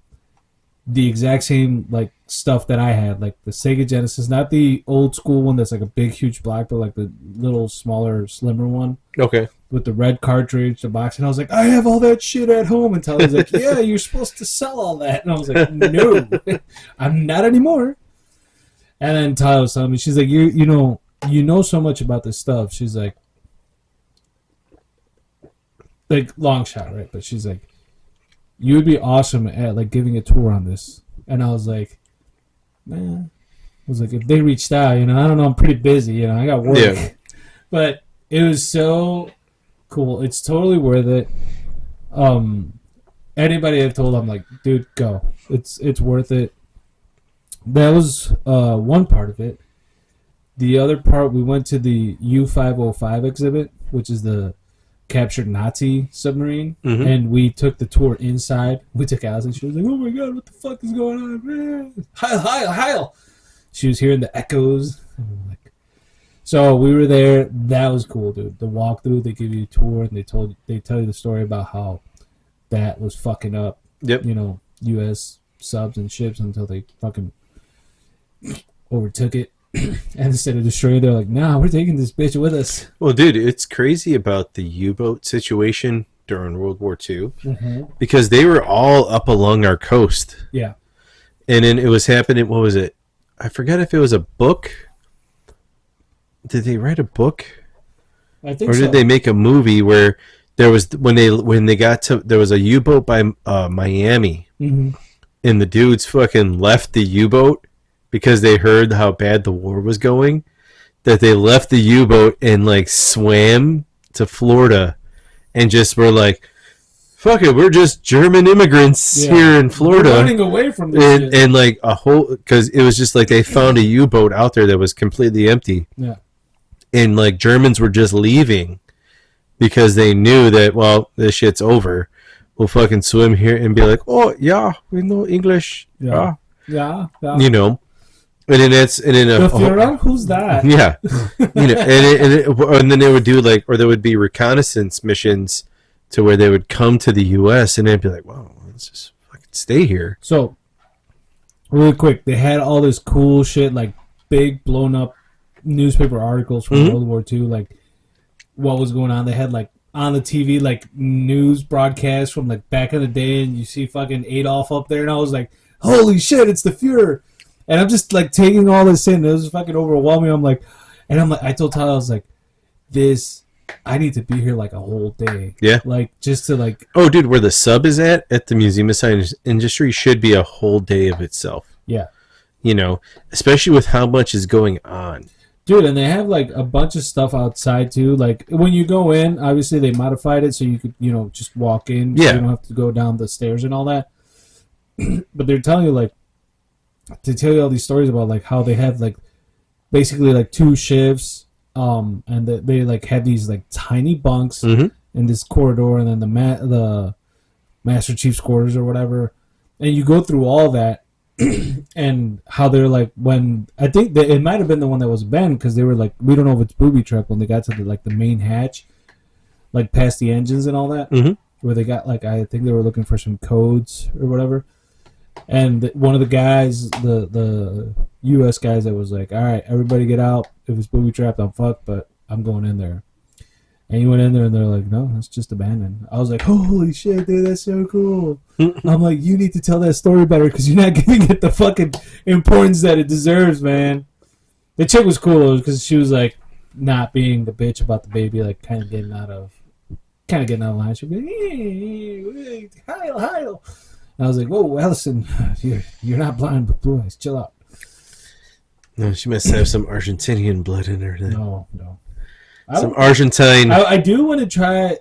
The exact same like stuff that I had, like the Sega Genesis, not the old school one that's like a big huge block, but like the little smaller, slimmer one. Okay. With the red cartridge, the box, and I was like, I have all that shit at home. And Tyler's like, yeah, you're supposed to sell all that. And I was like, no, I'm not anymore. And then Tyler was telling me, she's like, you know so much about this stuff. She's like long shot, right? But she's like, you would be awesome at like giving a tour on this. And I was like, man, I was like, if they reached out, I don't know, I'm pretty busy, I got work. Yeah. But it was so cool. It's totally worth it. Anybody I've told, I'm like, dude, go. It's worth it. That was one part of it. The other part, we went to the U-505 exhibit, which is the captured Nazi submarine, and we took the tour inside. We took Allison. She was like, oh my god, what the fuck is going on? Heil, heil, heil. She was hearing the echoes. So we were there. That was cool, dude. The walkthrough, they give you a tour, and they tell you the story about how that was fucking up, U.S. subs and ships until they fucking overtook it. And instead of destroying it, they're like, nah, we're taking this bitch with us. Well, dude, it's crazy about the U-boat situation during World War II because they were all up along our coast. Yeah. And then it was happening, what was it? I forget if it was a book. Did they write a book? I think so. Or did they make a movie where there was, when they got to, there was a U-boat by Miami, and the dudes fucking left the U-boat because they heard how bad the war was going, that they left the U-boat and like swam to Florida and just were like, fuck it, we're just German immigrants here in Florida. We're running away from this and like a whole, because it was just like they found a U-boat out there that was completely empty. Yeah. And like Germans were just leaving because they knew that, well, this shit's over. We'll fucking swim here and be like, oh yeah, we know English. Yeah. And then the Führer, who's that? Yeah, and then they would do like, or there would be reconnaissance missions to where they would come to the U.S. and they'd be like, "Wow, let's just fucking stay here." So, really quick, they had all this cool shit, like big blown up newspaper articles from World War II, like what was going on. They had like on the TV, like news broadcasts from like back in the day, and you see fucking Adolf up there, and I was like, "Holy shit, it's the Führer!" And I'm just like taking all this in. It was fucking overwhelming. I told Tyler, I was like, I need to be here like a whole day. Yeah. Like just to like. Oh, dude, where the sub is at the Museum of Science Industry should be a whole day of itself. Yeah. Especially with how much is going on. Dude, and they have like a bunch of stuff outside too. Like when you go in, obviously they modified it so you could, just walk in. Yeah. So you don't have to go down the stairs and all that. But they're telling you like. To tell you all these stories about like how they have like basically like two shifts and they like have these like tiny bunks in this corridor, and then the Master Chief's quarters or whatever, And you go through all that, and how they're like, when I think that it might have been the one that was banned because they were like, we don't know if it's booby trap when they got to the main hatch, like past the engines and all that, where they got like, I think they were looking for some codes or whatever. And one of the guys, the U.S. guys, that was like, all right, everybody get out. If it's booby trapped, I'm fucked, but I'm going in there. And he went in there, and they're like, no, that's just abandoned. I was like, holy shit, dude, that's so cool. I'm like, you need to tell that story better because you're not giving it the fucking importance that it deserves, man. The chick was cool because she was like, not being the bitch about the baby, like kind of getting out of line. She'd be like, hey, Heil. And I was like, whoa, Allison, you're not blind but blue eyes. Chill out. No, she must have some Argentinian blood in her. Then. No. Some Argentine. I do want to try.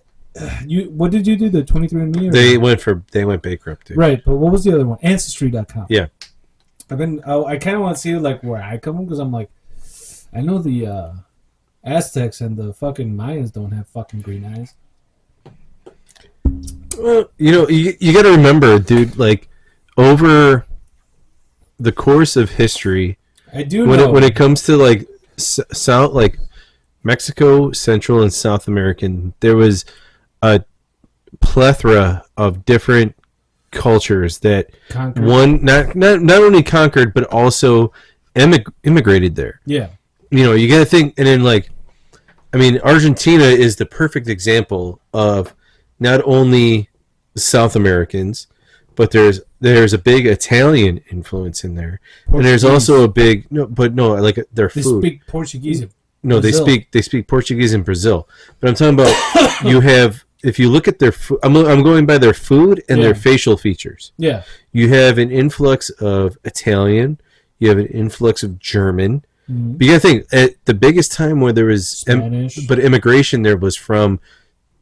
What did you do? The 23andMe? They went bankrupt, dude. Right, but what was the other one? Ancestry.com. Yeah. I kind of want to see like where I come from because I'm like, I know the Aztecs and the fucking Mayans don't have fucking green eyes. Well, you got to remember, dude. Like over the course of history, I do when it comes to like South, like Mexico, Central, and South American, there was a plethora of different cultures that conquered. not only conquered but also immigrated there. Yeah, you got to think, and then like, I mean, Argentina is the perfect example of not only South Americans, but there's a big Italian influence in there, Portuguese. And there's also a big like their food. They speak Portuguese. No, Brazil. they speak Portuguese in Brazil. But I'm talking about if you look at their food, I'm going by their food and their facial features. Yeah. You have an influx of Italian, you have an influx of German. Mm-hmm. But you got to think, at the biggest time where there was but immigration there was from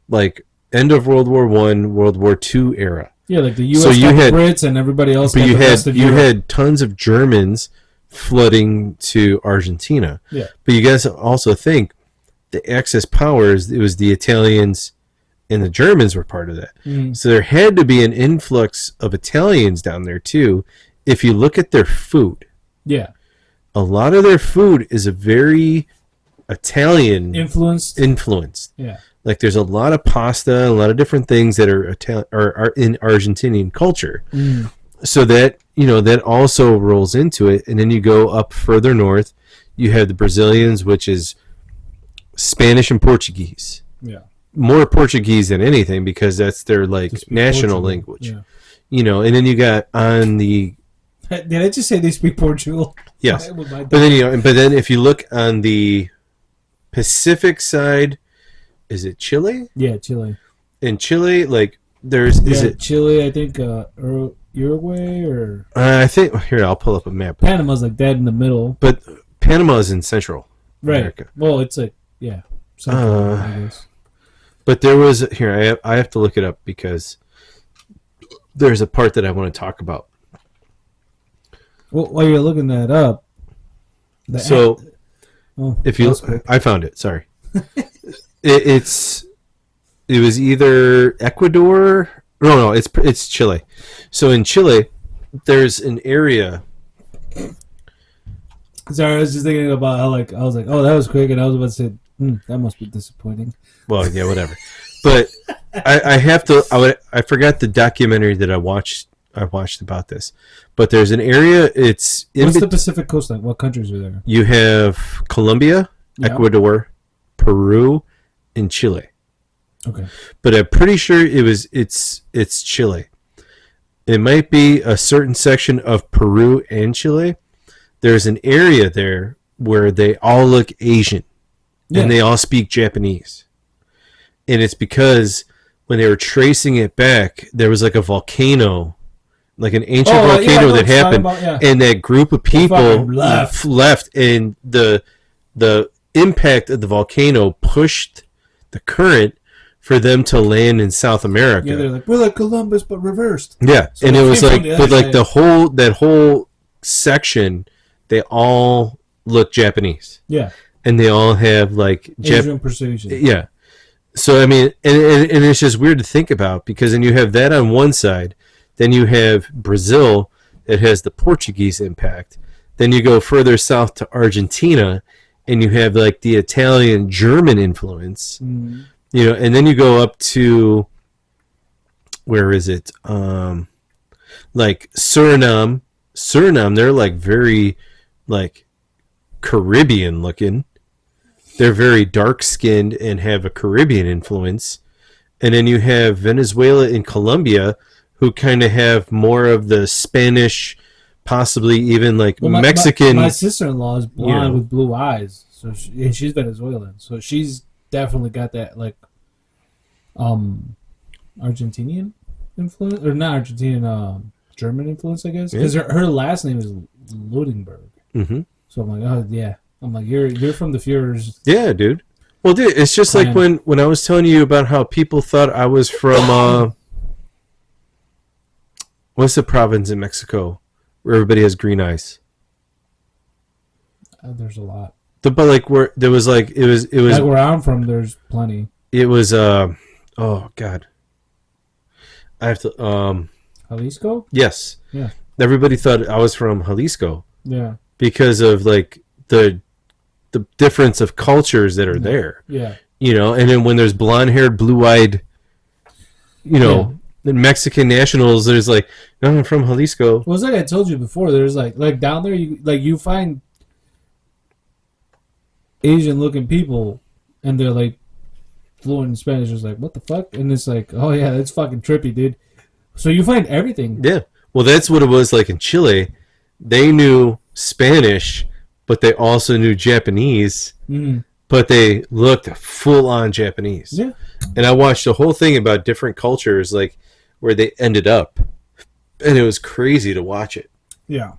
like end of World War I, World War II era. Yeah, like the US got the Brits and everybody else got the rest of Europe. You had tons of Germans flooding to Argentina. Yeah. But you guys also think the Axis powers, it was the Italians and the Germans were part of that. Mm. So there had to be an influx of Italians down there too. If you look at their food. Yeah. A lot of their food is a very Italian influenced. Yeah. Like there's a lot of pasta, a lot of different things that are in Argentinian culture. Mm. So that, that also rolls into it. And then you go up further north, you have the Brazilians, which is Spanish and Portuguese. Yeah. More Portuguese than anything because that's their like national language. Yeah. And then you got on the... Did I just say they speak Portugal? Yes. But then if you look on the Pacific side, is it Chile? Yeah, Chile. In Chile, like is it Chile? I think Uruguay or I think here I'll pull up a map. Panama's like dead in the middle, but Panama is in Central America. Well, it's like Central, I guess. But there was here I have to look it up because there's a part that I want to talk about. Well, while you're looking that up, if you I found it. Sorry. It was either Ecuador. No, it's Chile. So in Chile, there's an area. Sorry, I was just thinking about how I was like, oh, that was quick, and I was about to say, that must be disappointing. Well, yeah, whatever. But I have to. I forgot the documentary that I watched about this. But there's an area. What's the Pacific coastline? What countries are there? You have Colombia, Ecuador, Peru, and Chile. Okay. But I'm pretty sure it's Chile. It might be a certain section of Peru and Chile. There's an area there where they all look Asian. Yeah. And they all speak Japanese. And it's because when they were tracing it back, there was like a volcano, like an ancient volcano that happened. And that group of people left and the impact of the volcano pushed the current for them to land in South America. Yeah, they're like, we're like Columbus, but reversed. Yeah, so and it was like, but like that whole section, they all look Japanese. Yeah, and they all have like Asian precision. Yeah, so I mean, and it's just weird to think about because then you have that on one side, Then you have Brazil. It has the Portuguese impact. Then you go further south to Argentina, and you have like the Italian German influence. Mm. You know, and then you go up to where is it? Like Suriname. Suriname, they're like very like Caribbean looking. They're very dark skinned and have a Caribbean influence. And then you have Venezuela and Colombia, who kind of have more of the Spanish, possibly even like Mexican. My sister-in-law is blonde with blue eyes, so she's Venezuelan, so she's definitely got that like Argentinian influence, or not Argentinian, German influence, I guess, because her last name is Ludenberg. Mm-hmm. So I'm like, oh yeah, I'm like, you're from the Führer's. Yeah, dude. Well, dude, it's just like when I was telling you about how people thought I was from what's the province in Mexico where everybody has green eyes? There's a lot. But like where there was like it was like where I'm from, there's plenty. It was oh god, I have to Jalisco. Yes. Yeah. Everybody thought I was from Jalisco. Yeah. Because of like the difference of cultures that are there. Yeah. You know, and then when there's blonde-haired, blue-eyed, you know, Mexican nationals, there's like, no, I'm from Jalisco. Well, it's like I told you before. There's like down there, you find Asian-looking people, and they're like fluent in Spanish. It's like, what the fuck? And it's like, oh yeah, that's fucking trippy, dude. So you find everything. Yeah. Well, that's what it was like in Chile. They knew Spanish, but they also knew Japanese. Mm. But they looked full-on Japanese. Yeah. And I watched the whole thing about different cultures, like where they ended up, and it was crazy to watch it. Yeah.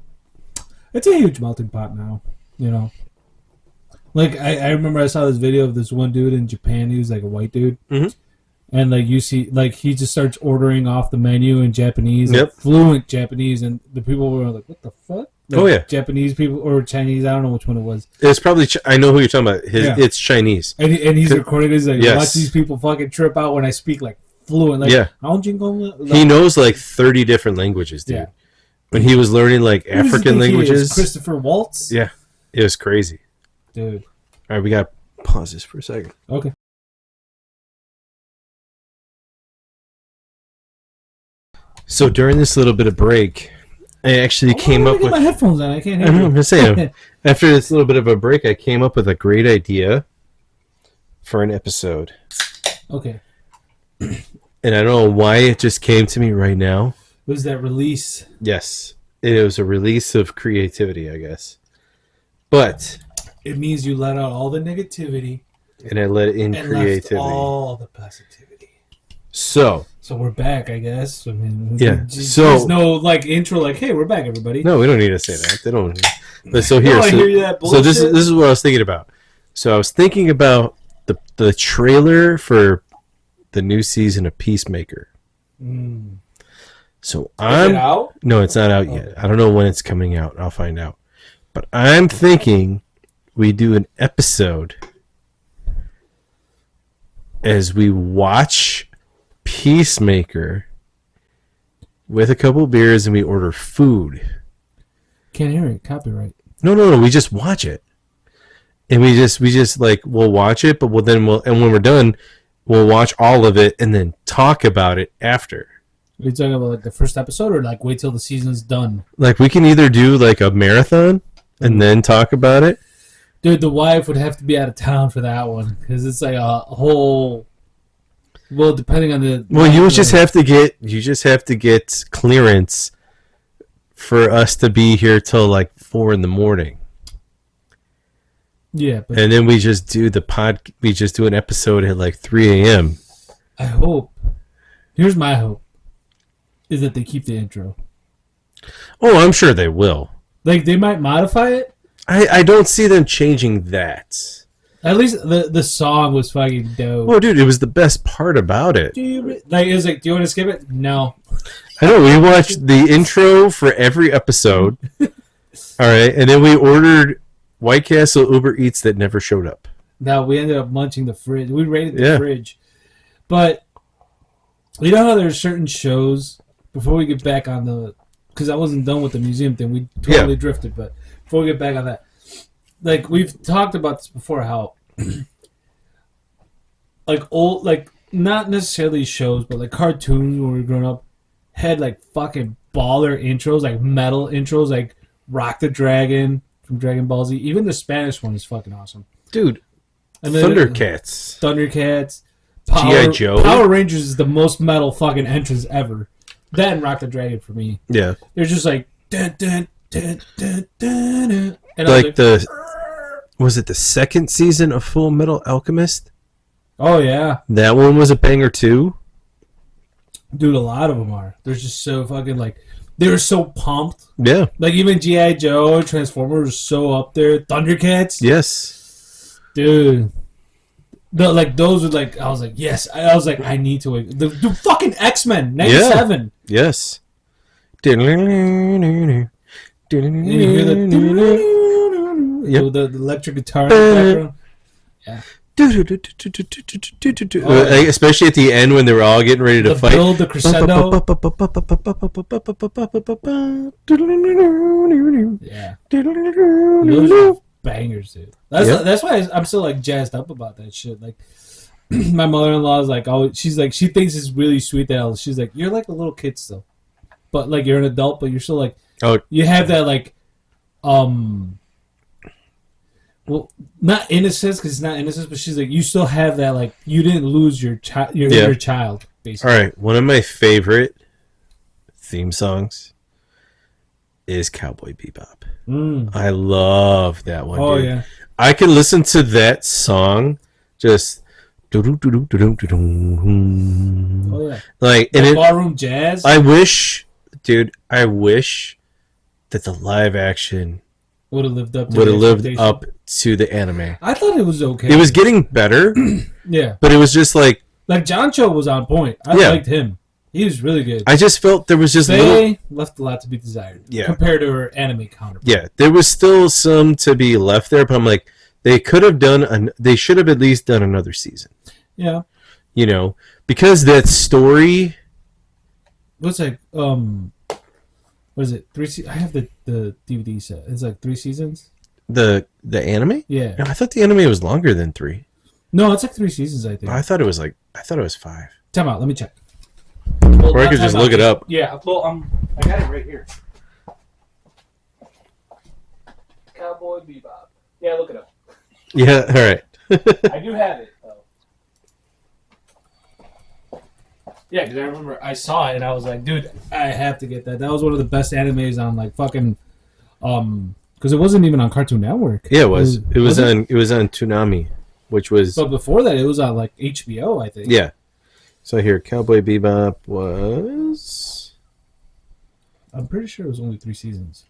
It's a huge melting pot now, you know. Like I remember I saw this video of this one dude in Japan. He was like a white dude. Mm-hmm. And like you see, like he just starts ordering off the menu in Japanese, like fluent Japanese, and the people were like, "What the fuck?" Like, oh yeah, Japanese people or Chinese. I don't know which one it was. It's probably I know who you're talking about. It's Chinese. And he's recording. He's like, watch these people fucking trip out when I speak like fluent. Like, he knows like 30 different languages, dude. Yeah. When he was learning like African languages, Christopher Waltz. Yeah, it was crazy, dude. All right, we got to pause this for a second. Okay. So during this little bit of break, I actually came up with my headphones on. I can't hear you. I'm just saying. After this little bit of a break, I came up with a great idea for an episode. Okay. And I don't know why it just came to me right now. Was that release? Yes, it was a release of creativity, I guess. But it means you let out all the negativity, and I let in creativity, left all the positivity. So we're back, I guess. I mean, there's no like intro, like, "Hey, we're back, everybody." No, we don't need to say that. They don't. But so here, I hear that bullshit. So this is what I was thinking about. So I was thinking about the trailer for the new season of Peacemaker. Mm. So Is it out? No, it's not out yet. I don't know when it's coming out. I'll find out. But I'm thinking we do an episode as we watch Peacemaker with a couple beers and we order food. Can't hear it. Copyright. No. We just watch it, and we just like we'll watch it, but and when we're done, we'll watch all of it and then talk about it after. Are you talking about like the first episode, or like wait till the season's done? Like we can either do like a marathon and then talk about it. Dude, the wife would have to be out of town for that one because it's like a whole. Well, depending on the. Well, you just have to get clearance for us to be here till like 4 a.m. Yeah, but and then we just do we just do an episode at like 3 a.m. I hope. Here's my hope: is that they keep the intro. Oh, I'm sure they will. Like they might modify it. I don't see them changing that. At least the song was fucking dope. Oh, dude, it was the best part about it. It was like, do you want to skip it? No. I know, we watched the intro for every episode. All right, and then we ordered White Castle Uber Eats that never showed up. No, we ended up munching the fridge. We raided the fridge. But you know how there's certain shows before we get back on the, because I wasn't done with the museum thing. We totally drifted, but before we get back on that, like we've talked about this before, how like old, like not necessarily shows, but like cartoons when we were growing up had like fucking baller intros, like metal intros, like Rock the Dragon from Dragon Ball Z. Even the Spanish one is fucking awesome, dude. And then, Thundercats, Power, G.I. Joe. Power Rangers is the most metal fucking entrance ever. That and Rock the Dragon for me. Yeah, they're just like dun, dun, dun, dun, dun, dun. And like was it the second season of Full Metal Alchemist? Oh yeah, that one was a banger too. Dude, a lot of them are. They're just so fucking like they were so pumped. Yeah, like even G.I. Joe, Transformers was so up there. Thundercats. Yes, dude. Like those were like I was like yes. I was like I need to wait. The fucking X-Men '97. Yeah. Yes. And you hear the electric guitar in the background. Yeah. Especially at the end when they were all getting ready to fight. Build the crescendo. Yeah. Those are bangers, dude. That's why I'm still like jazzed up about that shit. Like my mother-in-law is like, oh, she's like, she thinks it's really sweet that she's like, you're like a little kid still, but like you're an adult, but you're still like, you have that like, well, not innocence because it's not innocence, but she's like, you still have that like, you didn't lose your your child, basically. All right, one of my favorite theme songs is Cowboy Bebop. I love that one. Oh dude. yeah, I can listen to that song just. Oh yeah, like and ballroom jazz. I wish that the live action would have lived up to the anime. I thought it was okay. It was getting better. Yeah, but it was just like John Cho was on point. I liked him. He was really good. I just felt there was just left a lot to be desired. Yeah, compared to her anime counterpart. Yeah, there was still some to be left there, but I'm like, they could have done. They should have at least done another season. Yeah, you know, because that story. What's like what is it? 3 I have the DVD set. It's like 3 seasons. The anime? Yeah. No, I thought the anime was longer than 3. No, it's like 3 seasons. I think. I thought it was 5. Time out. Let me check. Or I could just look it up. Yeah. Well, I got it right here. Cowboy Bebop. Yeah, look it up. Yeah. All right. I do have it though. Yeah, because I remember I saw it and I was like, dude, I have to get that. That was one of the best animes on like fucking, because it wasn't even on Cartoon Network. Yeah, it was. It was on Toonami, which was. But before that, it was on like HBO, I think. Yeah. So here, Cowboy Bebop was. I'm pretty sure it was only 3 seasons.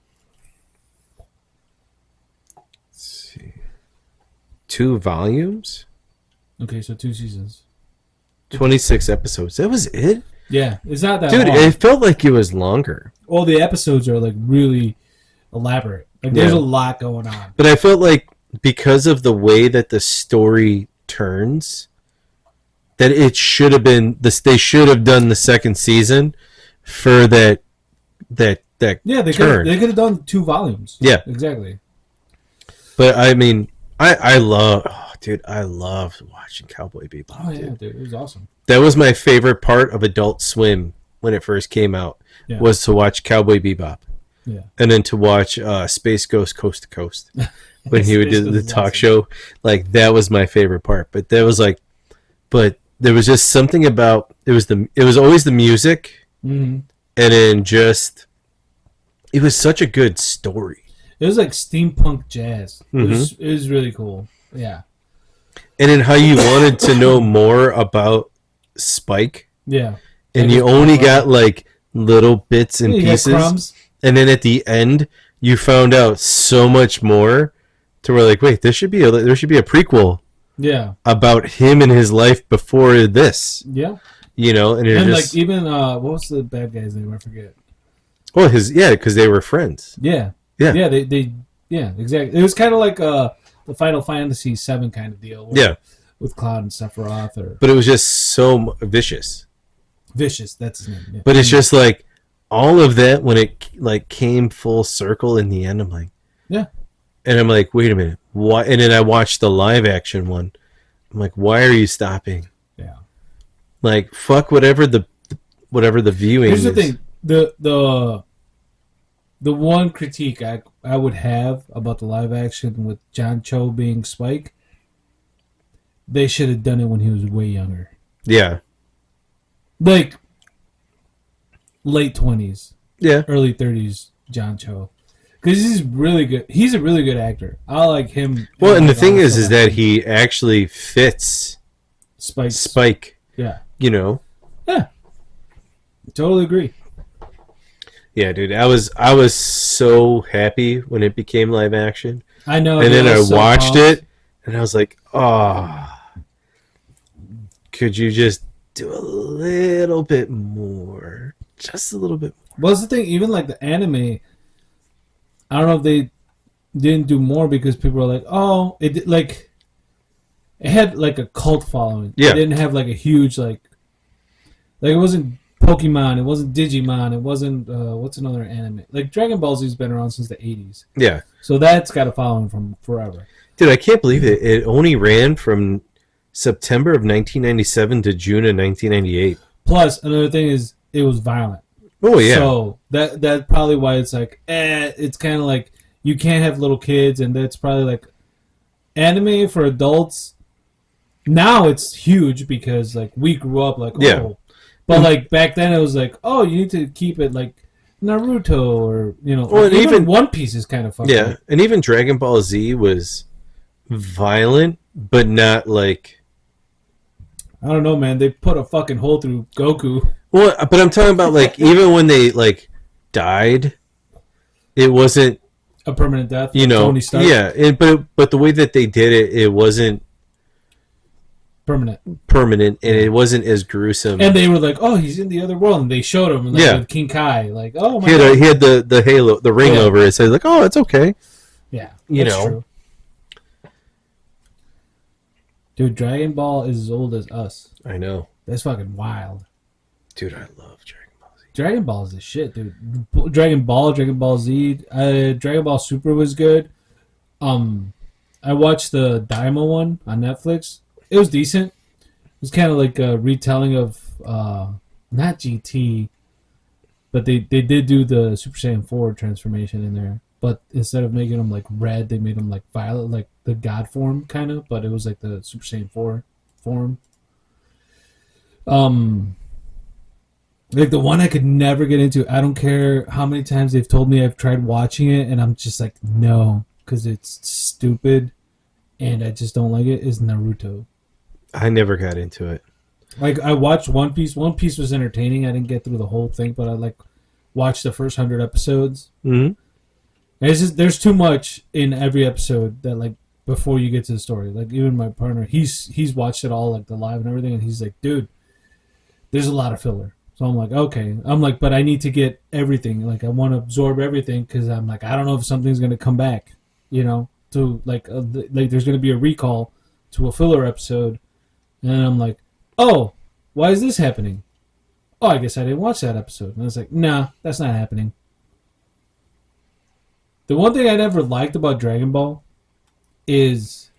Let's see. 2 volumes. Okay, so 2 seasons. 26 episodes. That was it? Yeah, it's not that Dude, long. it felt like it was longer. All the episodes are like really elaborate. Like there's a lot going on. But I felt like because of the way that the story turns, that it should have been this. They should have done the second season for that. Yeah, they could have done 2 volumes. Yeah, exactly. But I mean, I loved watching Cowboy Bebop. Oh yeah, dude, it was awesome. That was my favorite part of Adult Swim when it first came out. Yeah. Was to watch Cowboy Bebop. Yeah. And then to watch Space Ghost Coast to Coast when he would do the talk show. Like that was my favorite part. But there was there was just something about it was always the music, and then just it was such a good story. It was like steampunk jazz. It was really cool. Yeah. And then how you wanted to know more about Spike. Yeah. And you only got like little bits and pieces. And then at the end, you found out so much more to where like, wait, there should be a prequel. Yeah. About him and his life before this. Yeah. You know, and like even what was the bad guy's name? I forget. Well, because they were friends. Yeah. Yeah. Yeah, they exactly. It was kind of like the Final Fantasy VII kind of deal. With Cloud and Sephiroth. But it was just so vicious. Vicious, that's his name. Yeah. But it's just like, all of that when it like came full circle in the end, I'm like, Yeah. and I'm like, wait a minute, why? And then I watched the live action one. I'm like, why are you stopping? Yeah. Like, fuck whatever the viewing Here's the is. thing. The one critique I would have about the live action with John Cho being Spike, they should have done it when he was way younger. Yeah. Like late 20s, Yeah. early 30s John Cho. Because he's really good. He's a really good actor. I like him. Well, and the like, thing all is stuff that I've seen. he actually fits Spike. Yeah. You know. Yeah. Totally agree. Yeah, dude. I was so happy when it became live action, I know. and then I was so watched pumped. it, and I was like, oh, could you just do a little bit more, just a little bit more? Well, that's the thing. Even like the anime, I don't know if they didn't do more because people were like, "Oh, like it had like a cult following. Yeah. It didn't have like a huge like it wasn't Pokemon. It wasn't Digimon. It wasn't what's another anime like Dragon Ball Z's been around since the 80s. Yeah, So that's got a following from forever. dude. I can't believe it. It only ran from September of 1997 to June of 1998. Plus, another thing is it was violent. Oh yeah. So that's probably why it's like, it's kind of like you can't have little kids, and that's probably like anime for adults. Now it's huge because like we grew up like, oh, Yeah. but like back then it was like, oh, you need to keep it like Naruto or Well, and even even- One Piece is kind of fucked Yeah, up. and even Dragon Ball Z was violent, but not like. I don't know, man. They put a fucking hole through Goku. Well, but I'm talking about like even when they like died, it wasn't, A permanent death. you like know, Tony Stark. yeah. But the way that they did it, it wasn't Permanent. permanent, and it wasn't as gruesome. And they were like, oh, he's in the other world, and they showed him like, Yeah. with King Kai, like, oh my he god. had the halo, the ring Yeah. over it. So like, oh, it's okay. Yeah, You that's know. true. Dude, Dragon Ball is as old as us. I know, That's fucking wild. dude. I love Dragon Ball Z. Dragon Ball is the shit, dude. Dragon Ball Z, Dragon Ball Super was good. I watched the Daima one on Netflix. It was decent. It was kind of like a retelling of not GT, but they did do the Super Saiyan 4 transformation in there. But instead of making them like red, they made them like violet, like the God form kind of. But it was like the Super Saiyan 4 form. Like the one I could never get into. I don't care how many times they've told me I've tried watching it, and I'm just like, no, because it's stupid, and I just don't like it. Is Naruto. I never got into it. Like I watched One Piece. One Piece was entertaining. I didn't get through the whole thing, but I like watched the first 100 episodes. Mm-hmm. And it's just there's too much in every episode that like before you get to the story. Like even my partner, he's watched it all like the live and everything, and he's like, dude, there's a lot of filler. So I'm like, okay. I'm like, but I need to get everything. Like I want to absorb everything because I'm like, I don't know if something's gonna come back. You know, to like there's gonna be a recall to a filler episode, and then I'm like, oh, why is this happening? Oh, I guess I didn't watch that episode. And I was like, nah, that's not happening. The one thing I never liked about Dragon Ball is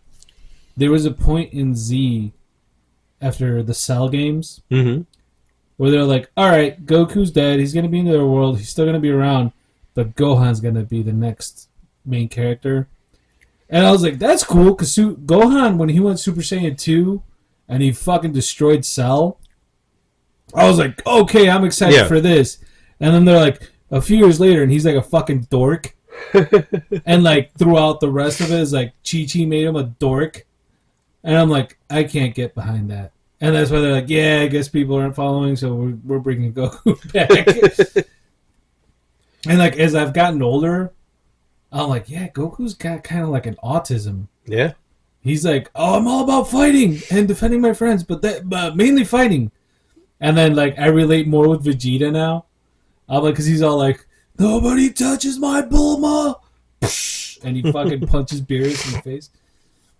there was a point in Z after the Cell games Mm-hmm. where they're like, all right, Goku's dead. He's going to be in their world. He's still going to be around. But Gohan's going to be the next main character. And I was like, that's cool. Because Gohan, when he went Super Saiyan 2 and he fucking destroyed Cell, I was like, okay, I'm excited Yeah. for this. And then they're like, a few years later, and he's like a fucking dork. And like throughout the rest of it is like Chi-Chi made him a dork. And I'm like, I can't get behind that. And that's why they're like, yeah, I guess people aren't following, so we're bringing Goku back. And like as I've gotten older, I'm like, yeah, Goku's got kind of like an autism. Yeah. He's like, oh, I'm all about fighting and defending my friends, but mainly fighting. And then like I relate more with Vegeta now. I'm like, because he's all like, nobody touches my Bulma, and he fucking punches Beerus in the face.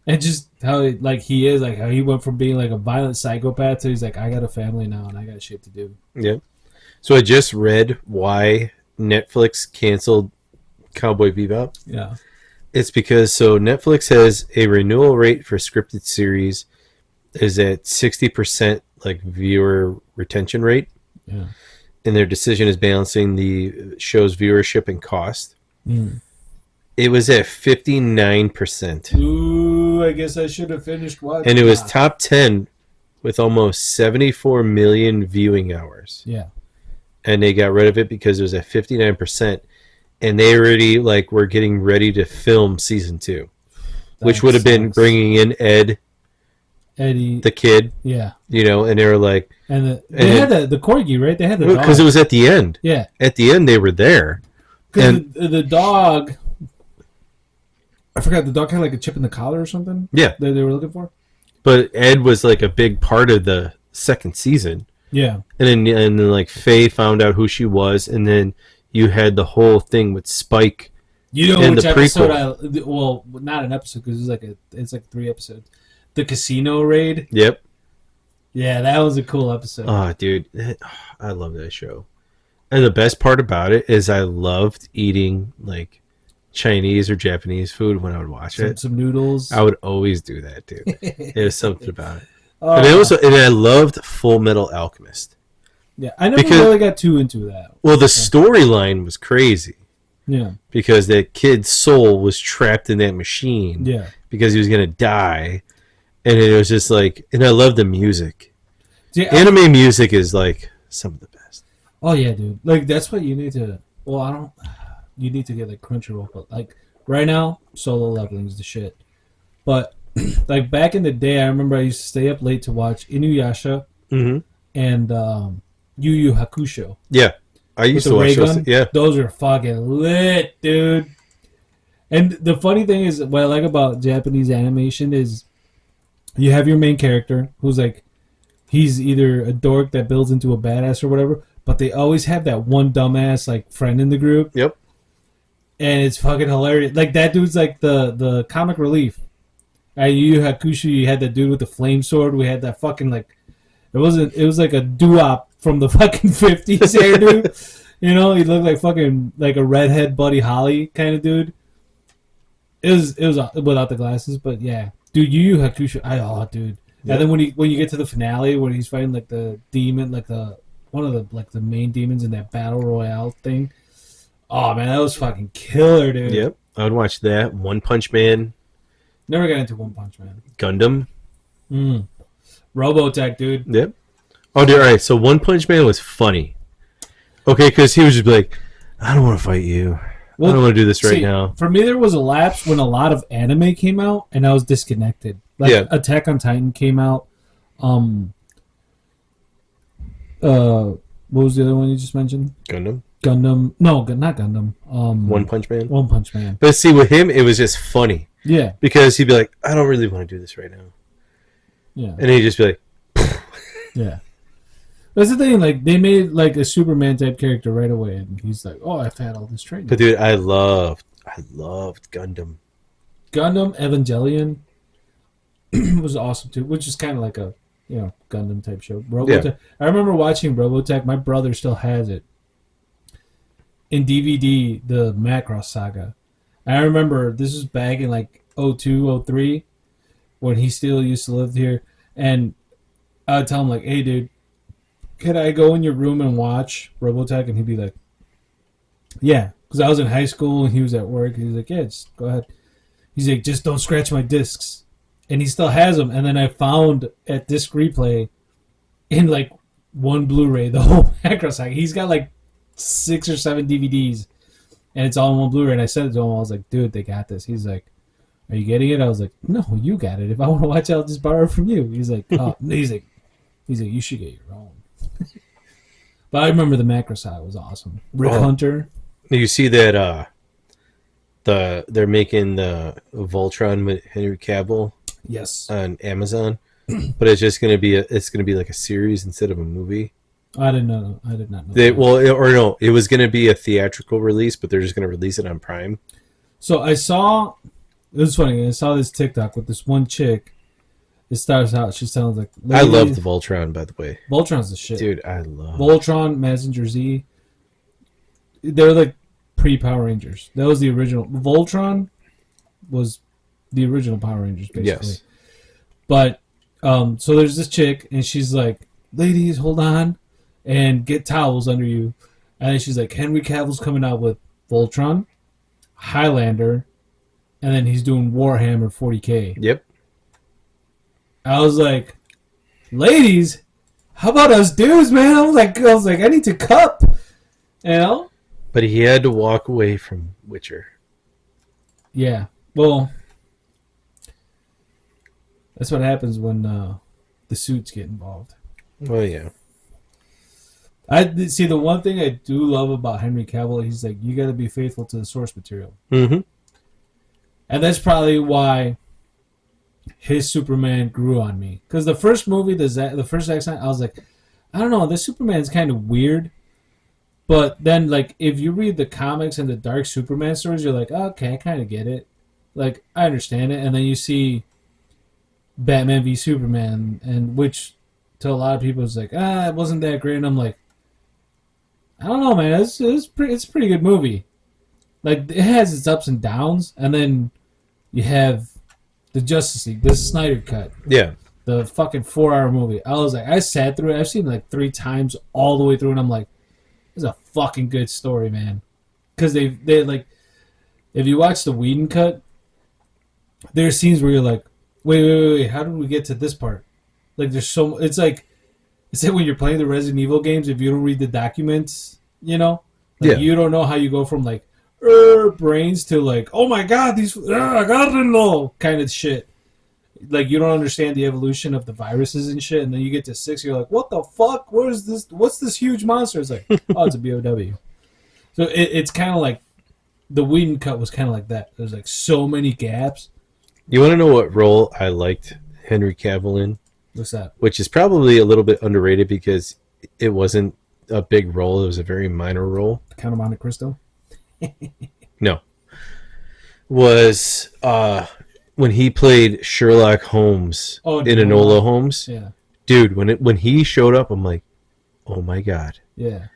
And just how like he is, like how he went from being like a violent psychopath to he's like, I got a family now and I got shit to do. Yeah. So I just read why Netflix canceled Cowboy Bebop. Yeah. It's because Netflix has a renewal rate for scripted series is at 60% like viewer retention rate. Yeah. And their decision is balancing the show's viewership and cost. Mm. It was at 59%. Ooh, I guess I should have finished watching. And it was top 10 with almost 74 million viewing hours. Yeah. And they got rid of it because it was at 59%. And they already like were getting ready to film season 2. Which would have been bringing in Eddie, the kid. Yeah. You know, and they were like... And they had the corgi, right? They had the dog. Because it was at the end. Yeah. At the end, they were there. And the dog... I forgot, the dog had like a chip in the collar or something? Yeah. That they were looking for? But Ed was like a big part of the second season. Yeah. And then like Faye found out who she was, and then you had the whole thing with Spike. You know and which the episode well, not an episode because it's like 3 episodes. The casino raid. Yep. Yeah, that was a cool episode. Oh, dude, I love that show. And the best part about it is I loved eating like Chinese or Japanese food when I would watch it. Some noodles. I would always do that, dude. There was something about it. And I loved Full Metal Alchemist. Yeah, I never really got too into that. Well, the storyline was crazy. Yeah. Because that kid's soul was trapped in that machine. Yeah. Because he was going to die. And it was just like... And I love the music. Yeah, Anime music is like some of the best. Oh, yeah, dude. Like, that's what you need to... Well, you need to get like Crunchyroll, but like right now, Solo Leveling is the shit. But like back in the day, I remember I used to stay up late to watch Inuyasha and Yu Yu Hakusho. Yeah, I used to watch those. Yeah, those are fucking lit, dude. And the funny thing is, what I like about Japanese animation is you have your main character who's like he's either a dork that builds into a badass or whatever, but they always have that one dumbass like friend in the group. Yep. And it's fucking hilarious. Like, that dude's like the comic relief. At Yu Yu Hakusho, you had that dude with the flame sword. We had that fucking, like... It was like a doo-wop from the fucking 50s here, dude. You know, he looked like fucking... Like a redhead Buddy Holly kind of dude. It was without the glasses, but yeah. Dude, Yu Yu Hakusho... dude. Yep. And then when you get to the finale, when he's fighting, like, the demon, like, one of the main demons in that Battle Royale thing... Oh, man, that was fucking killer, dude. Yep. I would watch that. One Punch Man. Never got into One Punch Man. Gundam. Robotech, dude. Yep. Oh, dude, all right. So One Punch Man was funny. Okay, because he was just like, I don't want to fight you. I don't want to do this right now. For me, there was a lapse when a lot of anime came out, and I was disconnected. Like, Attack on Titan came out. What was the other one you just mentioned? Gundam. No, not Gundam. One Punch Man. One Punch Man. But see, with him, it was just funny. Yeah. Because he'd be like, I don't really want to do this right now. Yeah. And he'd just be like, yeah. That's the thing. Like, they made like a Superman type character right away, and he's like, "Oh, I've had all this training." But dude, I loved Gundam. Gundam Evangelion was awesome too, which is kind of like a Gundam type show. Robotech. Yeah. I remember watching Robotech. My brother still has it in DVD, the Macross Saga. I remember this was back in like 02, 03 when he still used to live here, and I would tell him like, "Hey, dude, can I go in your room and watch Robotech?" And he'd be like, "Yeah," because I was in high school and he was at work. He was like, "Yeah, just go ahead." He's like, "Just don't scratch my discs," and he still has them. And then I found at Disc Replay in like one Blu-ray the whole Macross Saga. He's got like 6 or 7 DVDs, and it's all in one Blu-ray. And I said it to him, I was like, "Dude, they got this." He's like, "Are you getting it?" I was like, "No, you got it. If I want to watch it, I'll just borrow it from you." He's like, "Oh," he's like, "You should get your own." But I remember the Macross Saga was awesome. Rick Hunter. You see that they're making the Voltron with Henry Cavill. Yes. On Amazon, but it's just gonna be like a series instead of a movie. I did not know. It was going to be a theatrical release, but they're just going to release it on Prime. So it was funny. I saw this TikTok with this one chick It starts out. She sounds like. I love the Voltron, by the way. Voltron's the shit, dude. I love Voltron, Messenger Z. They're like pre-Power Rangers. That was the original. Voltron was the original Power Rangers, basically. Yes. But so there's this chick, and she's like, "Ladies, hold on, and get towels under you." And then she's like, "Henry Cavill's coming out with Voltron, Highlander, and then he's doing Warhammer 40K." Yep. I was like, "Ladies, how about us dudes, man?" I was like, I need to cup, you know. But he had to walk away from Witcher. Yeah. Well, that's what happens when the suits get involved. Well, yeah. I see the one thing I do love about Henry Cavill. He's like, you got to be faithful to the source material, Mm-hmm. and that's probably why his Superman grew on me. Because the first movie, the first accent, I was like, I don't know, this Superman's kind of weird. But then, like, if you read the comics and the Dark Superman stories, you're like, oh, okay, I kind of get it. Like, I understand it. And then you see Batman v Superman, and which to a lot of people is like, it wasn't that great. And I'm like, I don't know, man. It's a pretty good movie. Like, it has its ups and downs, and then you have the Justice League, the Snyder Cut, Yeah. the fucking 4-hour movie. I was like, I sat through it. I've seen it like 3 times all the way through, and I'm like, it's a fucking good story, man. Because they like, if you watch the Whedon cut, there are scenes where you're like, wait, how did we get to this part? Like, there's so it's like when you're playing the Resident Evil games, if you don't read the documents, you know, like, you don't know how you go from like brains to like, oh my god, these I gotta know kind of shit. Like, you don't understand the evolution of the viruses and shit, and then you get to 6, you're like, what the fuck? What is this? What's this huge monster? It's like, oh, it's a BOW. So it's kind of like the Whedon cut was kind of like that. There's like so many gaps. You want to know what role I liked Henry Cavill in? What's that? Which is probably a little bit underrated because it wasn't a big role. It was a very minor role. Count of Monte Cristo? No. Was when he played Sherlock Holmes in Enola Holmes. Yeah. Dude, when he showed up, I'm like, oh my god. Yeah.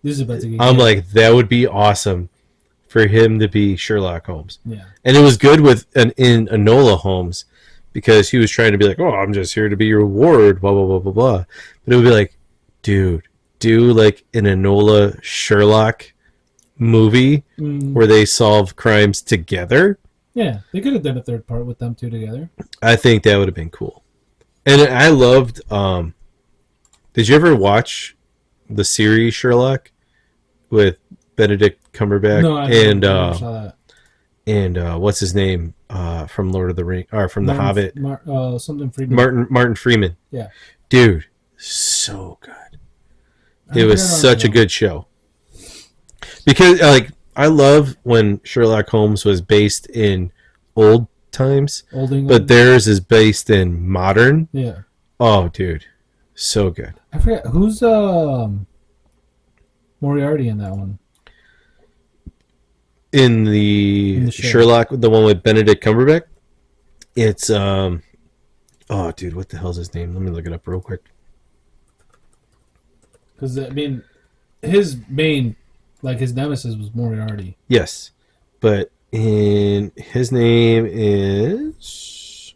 This is about to get I'm like, that would be awesome for him to be Sherlock Holmes. Yeah. And it was good in Enola Holmes because he was trying to be like, oh, I'm just here to be your ward, blah, blah, blah, blah, blah. But it would be like, dude, do like an Enola Sherlock movie where they solve crimes together. Yeah, they could have done a third part with them two together. I think that would have been cool. And I loved, did you ever watch the series Sherlock with Benedict Cumberbatch? No, I never saw that. And what's his name from Lord of the Rings, or from The Hobbit? Something Freeman. Martin Freeman. Yeah. Dude, so good. It was such a good show. Because, like, I love when Sherlock Holmes was based in old times, Old England, but theirs is based in modern. Yeah. Oh, dude, so good. I forget who's Moriarty in that one. In the Sherlock, the one with Benedict Cumberbatch, it's oh, dude, what the hell's his name? Let me look it up real quick. Because I mean, his main, like, his nemesis was Moriarty. Yes, but his name is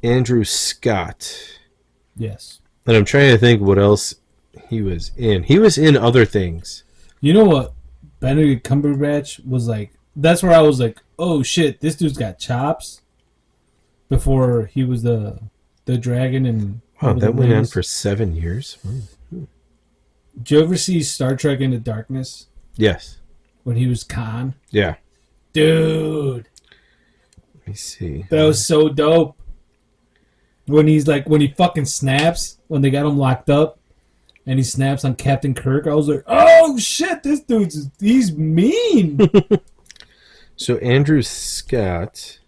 Andrew Scott. Yes. And I'm trying to think what else he was in. He was in other things. You know what? Benedict Cumberbatch was like. That's where I was like, oh shit, this dude's got chops. Before he was the dragon and. Wow, that went on for 7 years. Did you ever see Star Trek Into Darkness? Yes. When he was Khan? Yeah. Dude. Let me see. That was so dope. When he fucking snaps, when they got him locked up, and he snaps on Captain Kirk, I was like, oh shit, this he's mean. So Andrew Scott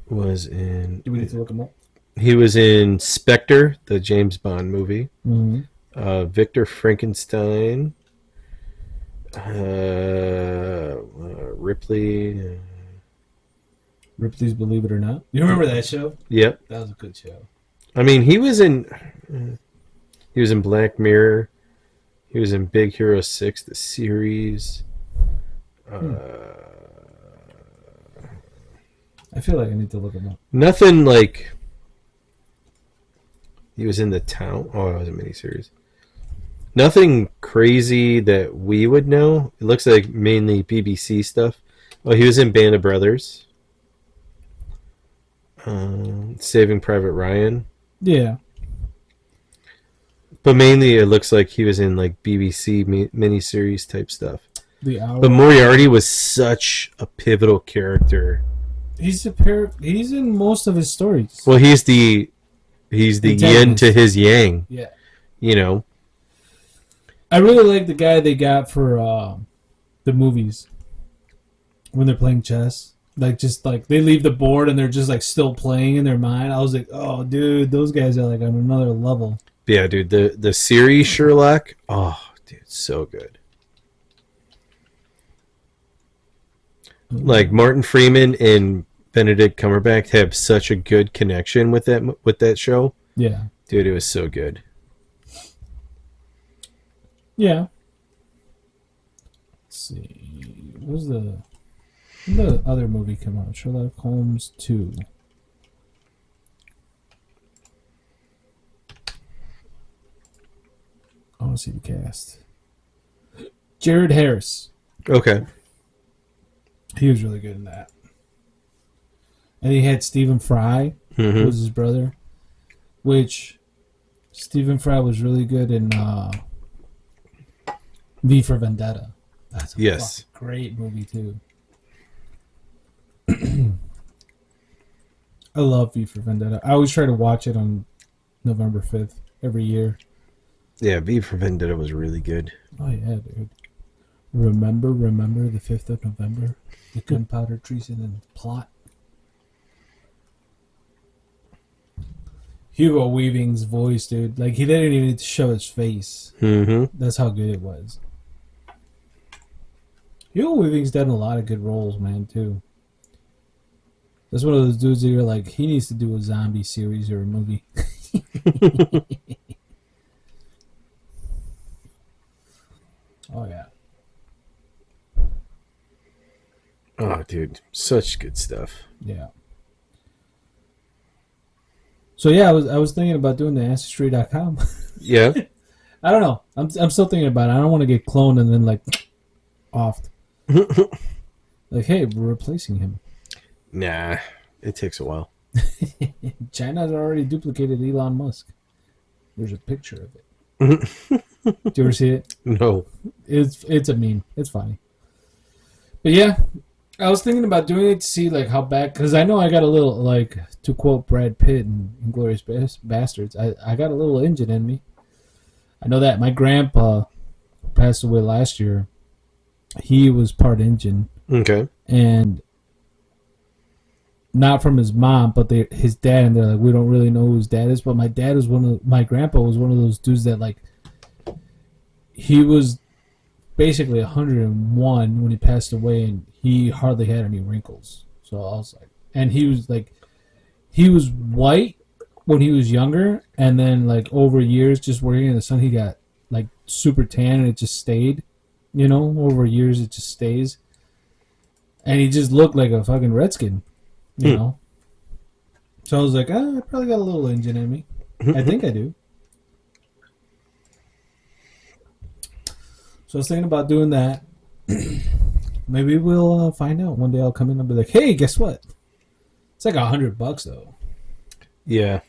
was in... Do we need to look him up? He was in Spectre, the James Bond movie. Mm-hmm. Victor Frankenstein. Ripley. Ripley's Believe It or Not. You remember that show? Yep. That was a good show. I mean, he was in Black Mirror. He was in Big Hero 6, the series. I feel like I need to look him up. Nothing like. He was in The Town. Oh, it was a miniseries. Nothing crazy that we would know. It looks like mainly BBC stuff. Oh, he was in Band of Brothers. Saving Private Ryan. Yeah. But mainly it looks like he was in like BBC miniseries type stuff. The Hour. But Moriarty was such a pivotal character. He's in most of his stories. Well, he's the yin to his yang. Yeah. You know. I really like the guy they got for the movies when they're playing chess. Like, just like they leave the board and they're just like still playing in their mind. I was like, oh, dude, those guys are like on another level. Yeah, dude, the series Sherlock, oh, dude, so good. Like Martin Freeman and Benedict Cumberbatch have such a good connection with that show. Yeah, dude, it was so good. Yeah. Let's see, what was the other movie come out? Sherlock Holmes 2. I want to see the cast. Jared Harris. Okay. He was really good in that. And he had Stephen Fry, who was his brother. Which, Stephen Fry was really good in V for Vendetta. That's a great movie, too. I love V for Vendetta. I always try to watch it on November 5th every year. Yeah, V for Vendetta was really good. Oh, yeah, dude. Remember the 5th of November? The gunpowder treason and plot. Hugo Weaving's voice, dude. Like, he didn't even need to show his face. That's how good it was. Hugo Weaving's done a lot of good roles, man, too. That's one of those dudes that you're like, he needs to do a zombie series or a movie. Oh, yeah. Oh, dude, such good stuff. Yeah. So yeah, I was thinking about doing the Ancestry.com. Yeah. I don't know. I'm still thinking about it. I don't want to get cloned and then like offed. Like, hey, we're replacing him. Nah, it takes a while. China's already duplicated Elon Musk. There's a picture of it. Do you ever see it? No. It's a meme. It's funny. But yeah, I was thinking about doing it to see like how bad, because I know I got a little, like, to quote Brad Pitt in Inglourious Bastards, I got a little engine in me. I know that. My grandpa passed away last year. He was part Indian. Okay. And not from his mom, but his dad, and they're like, we don't really know who his dad is, but my grandpa was one of those dudes that, like, he was basically 101 when he passed away, and he hardly had any wrinkles. So I was like, and he was white when he was younger, and then like over years just working in the sun, he got like super tan, and it just stayed, over years it just stays, and he just looked like a fucking redskin, know. So I was like, I probably got a little engine in me. I think I do. So I was thinking about doing that. Maybe we'll find out. One day I'll come in and be like, hey, guess what? It's like $100 though. Yeah.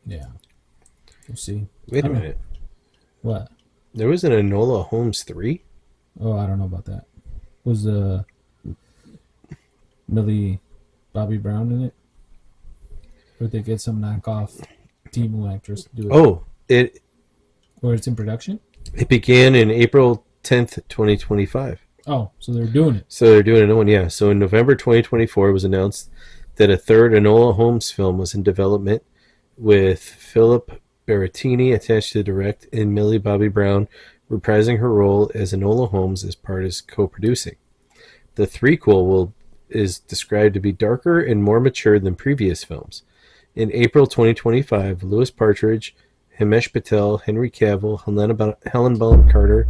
Yeah. We'll see. Wait a minute. What? There was an Enola Holmes 3? Oh, I don't know about that. Was Millie Bobby Brown in it? Or did they get some knockoff Timu actress to do it? Oh, Or it's in production? It began in April 10th, 2025. Oh, so they're doing it. So they're doing another one, yeah. So in November 2024, it was announced that a third Enola Holmes film was in development, with Philip Berrettini attached to direct and Millie Bobby Brown reprising her role as Enola Holmes as part of co-producing. The threequel will is described to be darker and more mature than previous films. In April 2025, Louis Partridge, Himesh Patel, Henry Cavill, Helen Bonham Carter,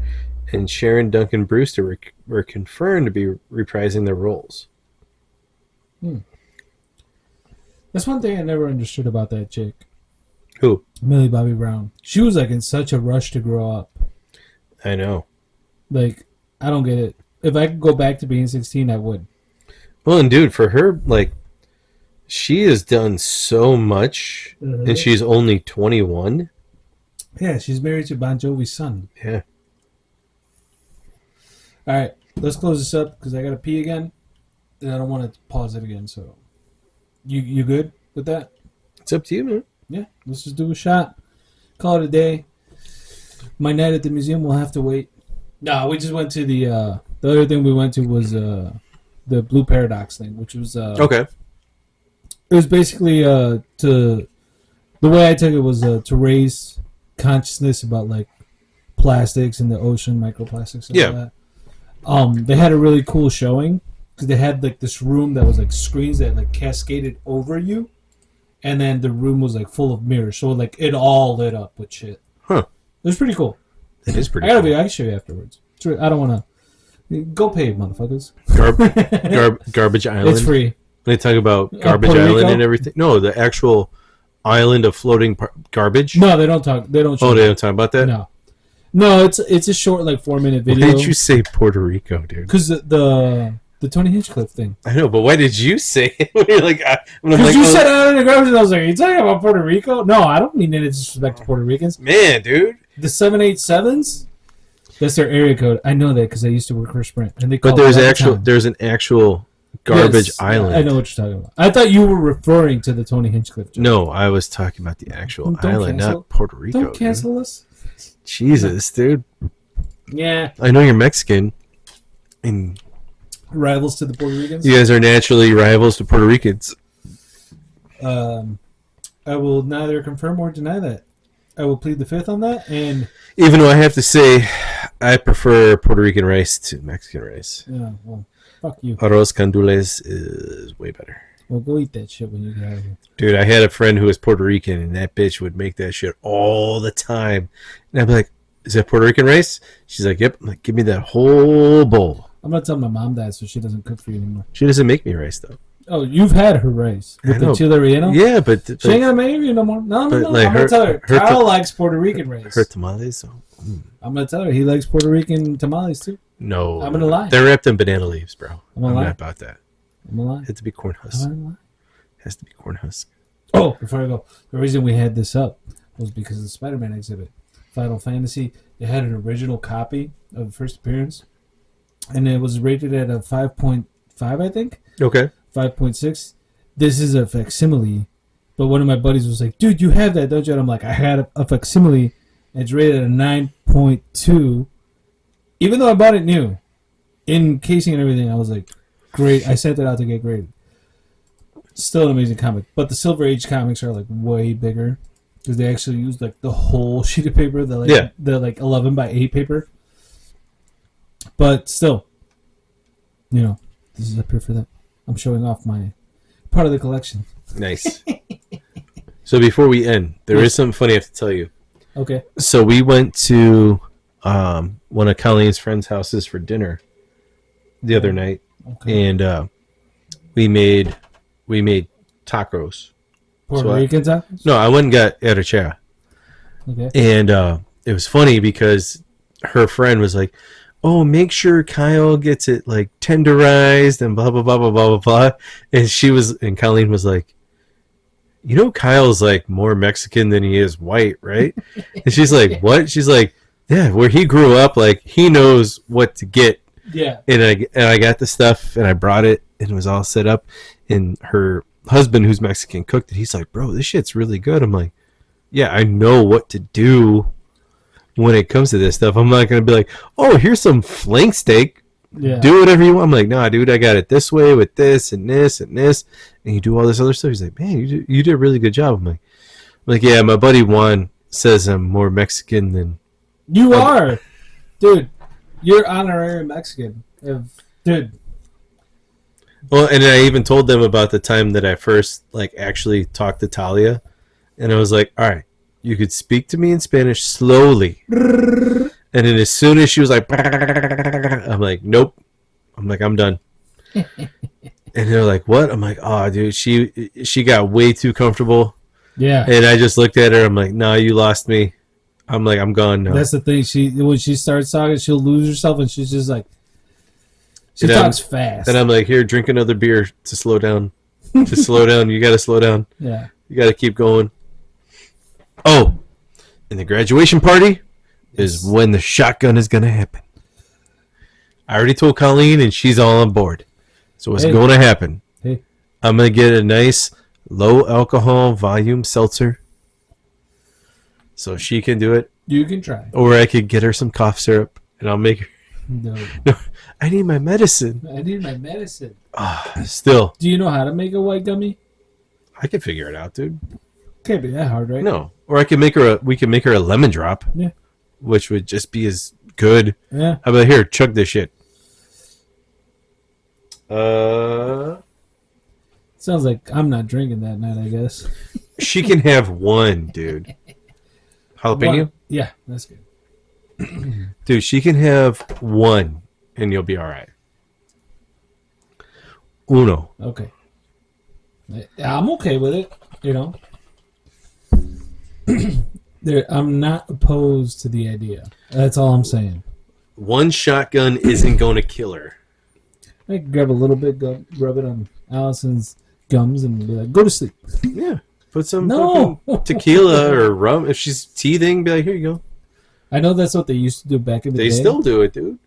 and Sharon Duncan Brewster were confirmed to be reprising their roles. That's one thing I never understood about that chick. Who? Millie Bobby Brown. She was like in such a rush to grow up. I know. Like, I don't get it. If I could go back to being 16, I would. Well, and dude, for her, like, she has done so much, and she's only 21. Yeah, she's married to Bon Jovi's son. Yeah. All right, let's close this up because I got to pee again, and I don't want to pause it again. So, you good with that? It's up to you, man. Yeah, let's just do a shot. Call it a day. My night at the museum will have to wait. No, we just went to the other thing we went to was the Blue Paradox thing, which was Okay. It was basically the way I took it was to raise consciousness about like plastics in the ocean, microplastics, and all that. They had a really cool showing because they had like this room that was like screens that like cascaded over you, and then the room was like full of mirrors, so like it all lit up with shit. Huh. It was pretty cool. It is pretty I cool. can show you afterwards. I don't want to. Go pay, motherfuckers. Garbage Island. It's free. They talk about Garbage Puerto Island Rico? and everything. No, the actual island of floating garbage. No, they don't talk. They don't. Show They don't talk about that. No, it's a short like 4-minute video. Why did you say Puerto Rico, dude? Because the Tony Hinchcliffe thing. I know, but why did you say it? You're like, Because you said Island of Garbage, and I was like, "Are you talking about Puerto Rico?" No, I don't mean any disrespect to Puerto Ricans. Man, dude. The 787s. That's their area code. I know that because I used to work for Sprint, and they. But there's an actual garbage island. I know what you're talking about. I thought you were referring to the Tony Hinchcliffe joke. No, I was talking about the actual island, not Puerto Rico. Don't cancel us. Jesus, dude. Yeah. I know you're Mexican, and Rivals to the Puerto Ricans. you guys are naturally rivals to Puerto Ricans. I will neither confirm or deny that. I will plead the fifth on that, and even though I have to say, I prefer Puerto Rican rice to Mexican rice. yeah, well, fuck you. Arroz con dulces is way better. Well, go eat that shit when you get out of here. Dude, I had a friend who was Puerto Rican, and that bitch would make that shit all the time. And I'd be like, "Is that Puerto Rican rice?" She's like, "Yep." I'm like, "Give me that whole bowl." I'm gonna tell my mom that so she doesn't cook for you anymore. She doesn't make me rice though. Oh, you've had her rice with the chile relleno? Yeah, but She ain't gonna make you no more. No. like I'm gonna tell her. Kyle likes Puerto Rican rice. her tamales. I'm gonna tell her he likes Puerto Rican tamales too. No, I'm gonna lie. They're wrapped in banana leaves, bro. I'm gonna lie. not about that. I'm gonna lie. It has to be corn husk. I'm gonna lie. Has to be corn husk. Oh, before I go, the reason we had this up was because of the Spider-Man exhibit. Final Fantasy, it had an original copy of First Appearance, and it was rated at a 5.5, I think. Okay. 5.6. This is a facsimile, but one of my buddies was like, "Dude, you have that, don't you?" And I'm like, "I had a facsimile, and it's rated at a 9.2, even though I bought it new, in casing and everything." I was like, "Great!" I sent it out to get graded. Still an amazing comic, but the Silver Age comics are like way bigger because they actually use like the whole sheet of paper, the 11 by 8 paper. But still, this is up here for that. I'm showing off my part of the collection. Nice. So before we end, there is something funny I have to tell you. Okay. So we went to one of Colleen's friends' houses for dinner the other night, and we made tacos. Puerto Rican tacos? No, I went and got arrachera. Okay. And it was funny because her friend was like, "Oh, make sure Kyle gets it like tenderized and blah blah blah blah blah blah blah." And Colleen was like, Kyle's like more Mexican than he is white, right? And she's like, "What?" She's like, "Yeah, where he grew up, like he knows what to get." Yeah. And I got the stuff and I brought it and it was all set up. And her husband, who's Mexican, cooked it. He's like, "Bro, this shit's really good." I'm like, "Yeah, I know what to do when it comes to this stuff. I'm not going to be like, oh, here's some flank steak. Yeah. Do whatever you want." I'm like, "Nah, dude, I got it this way with this and this and this." And you do all this other stuff. He's like, "Man, you did a really good job." I'm like, "Yeah, my buddy Juan says I'm more Mexican than..." You are. Dude, you're honorary Mexican. Dude, Well, and I even told them about the time that I first like actually talked to Talia, and I was like, "All right, you could speak to me in Spanish slowly." And then as soon as she was like, I'm like, "Nope." I'm like, "I'm done." And they're like, "What?" I'm like, "Oh, dude, she got way too comfortable." Yeah. And I just looked at her. I'm like, "Nah, you lost me." I'm like, "I'm gone now." That's the thing. When she starts talking, she'll lose herself, and she's just like, she talks fast. And I'm like, "Here, drink another beer to slow down. To slow down. You got to slow down. Yeah. You got to keep going." Oh, and the graduation party is when the shotgun is going to happen. I already told Colleen, and she's all on board. So what's going to happen? Hey. I'm going to get a nice low alcohol volume seltzer so she can do it. You can try. Or I could get her some cough syrup, and I'll make her. No. I need my medicine. I need my medicine. Still. Do you know how to make a white gummy? I can figure it out, dude. Can't be that hard, right? No. Or I can make her we can make her a lemon drop. Yeah. Which would just be as good. Yeah. How about here? Chug this shit. Sounds like I'm not drinking that night, I guess. She can have one, dude. Jalapeno? One. Yeah, that's good. Dude, she can have one, and you'll be all right. Uno. Okay. I'm okay with it, you know. I'm not opposed to the idea. That's all I'm saying. One shotgun isn't going to kill her. I can grab a little bit, rub it on Allison's gums, and be like, go to sleep. Yeah. Put some fucking tequila or rum. If she's teething, be like, here you go. I know that's what they used to do back in the day. They still do it, dude.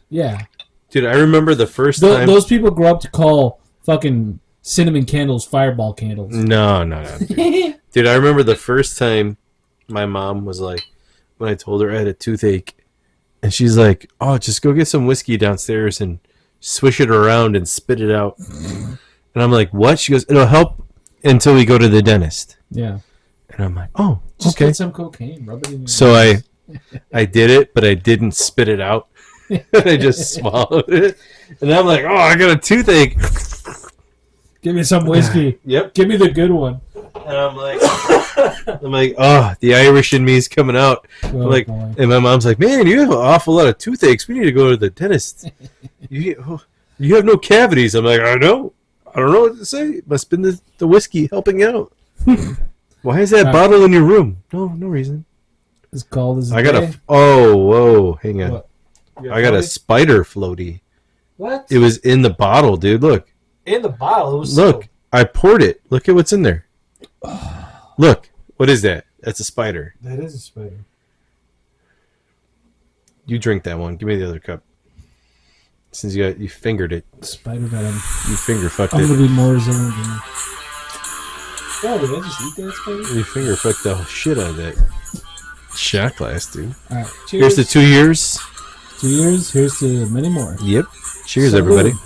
Yeah. Dude, I remember the first time. Those people grew up to call fucking cinnamon candles fireball candles. No. Dude. Dude, I remember the first time my mom was like, when I told her I had a toothache, and she's like, "Oh, just go get some whiskey downstairs and swish it around and spit it out." And I'm like, "What?" She goes, "It'll help until we go to the dentist." Yeah. And I'm like, "Oh, just okay." get some cocaine, rub it in your So I did it, but I didn't spit it out. I just swallowed it. And I'm like, "Oh, I got a toothache." Give me some whiskey. Yep. Give me the good one. And I'm like, "Oh, the Irish in me is coming out." Boy. And my mom's like, "Man, you have an awful lot of toothaches. We need to go to the dentist. You have no cavities." I'm like, I don't know what to say. Must have been the whiskey helping out. Why is that bottle in your room? No reason. As cold as I got whoa, hang on. What? I got a spider floaty. What? It was in the bottle, dude. Look. In the bottle. It was Look, I poured it. Look at what's in there. Look, what is that? That's a spider. That is a spider. You drink that one. Give me the other cup. Since you fingered it. Spider that You finger fucked I'm it. gonna be more resilient than you. Oh, did I just eat that spider? You finger fucked the shit out of that shot glass, dude. Alright, cheers. Here's to 2 years. 2 years, here's to many more. Yep. Cheers, So everybody. good.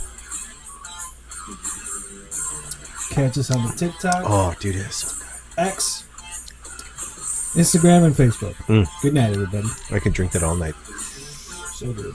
Catch us on the TikTok, Oh, dude, that's so good. X, Instagram, and Facebook. Mm. Good night, everybody. I can drink that all night. So good.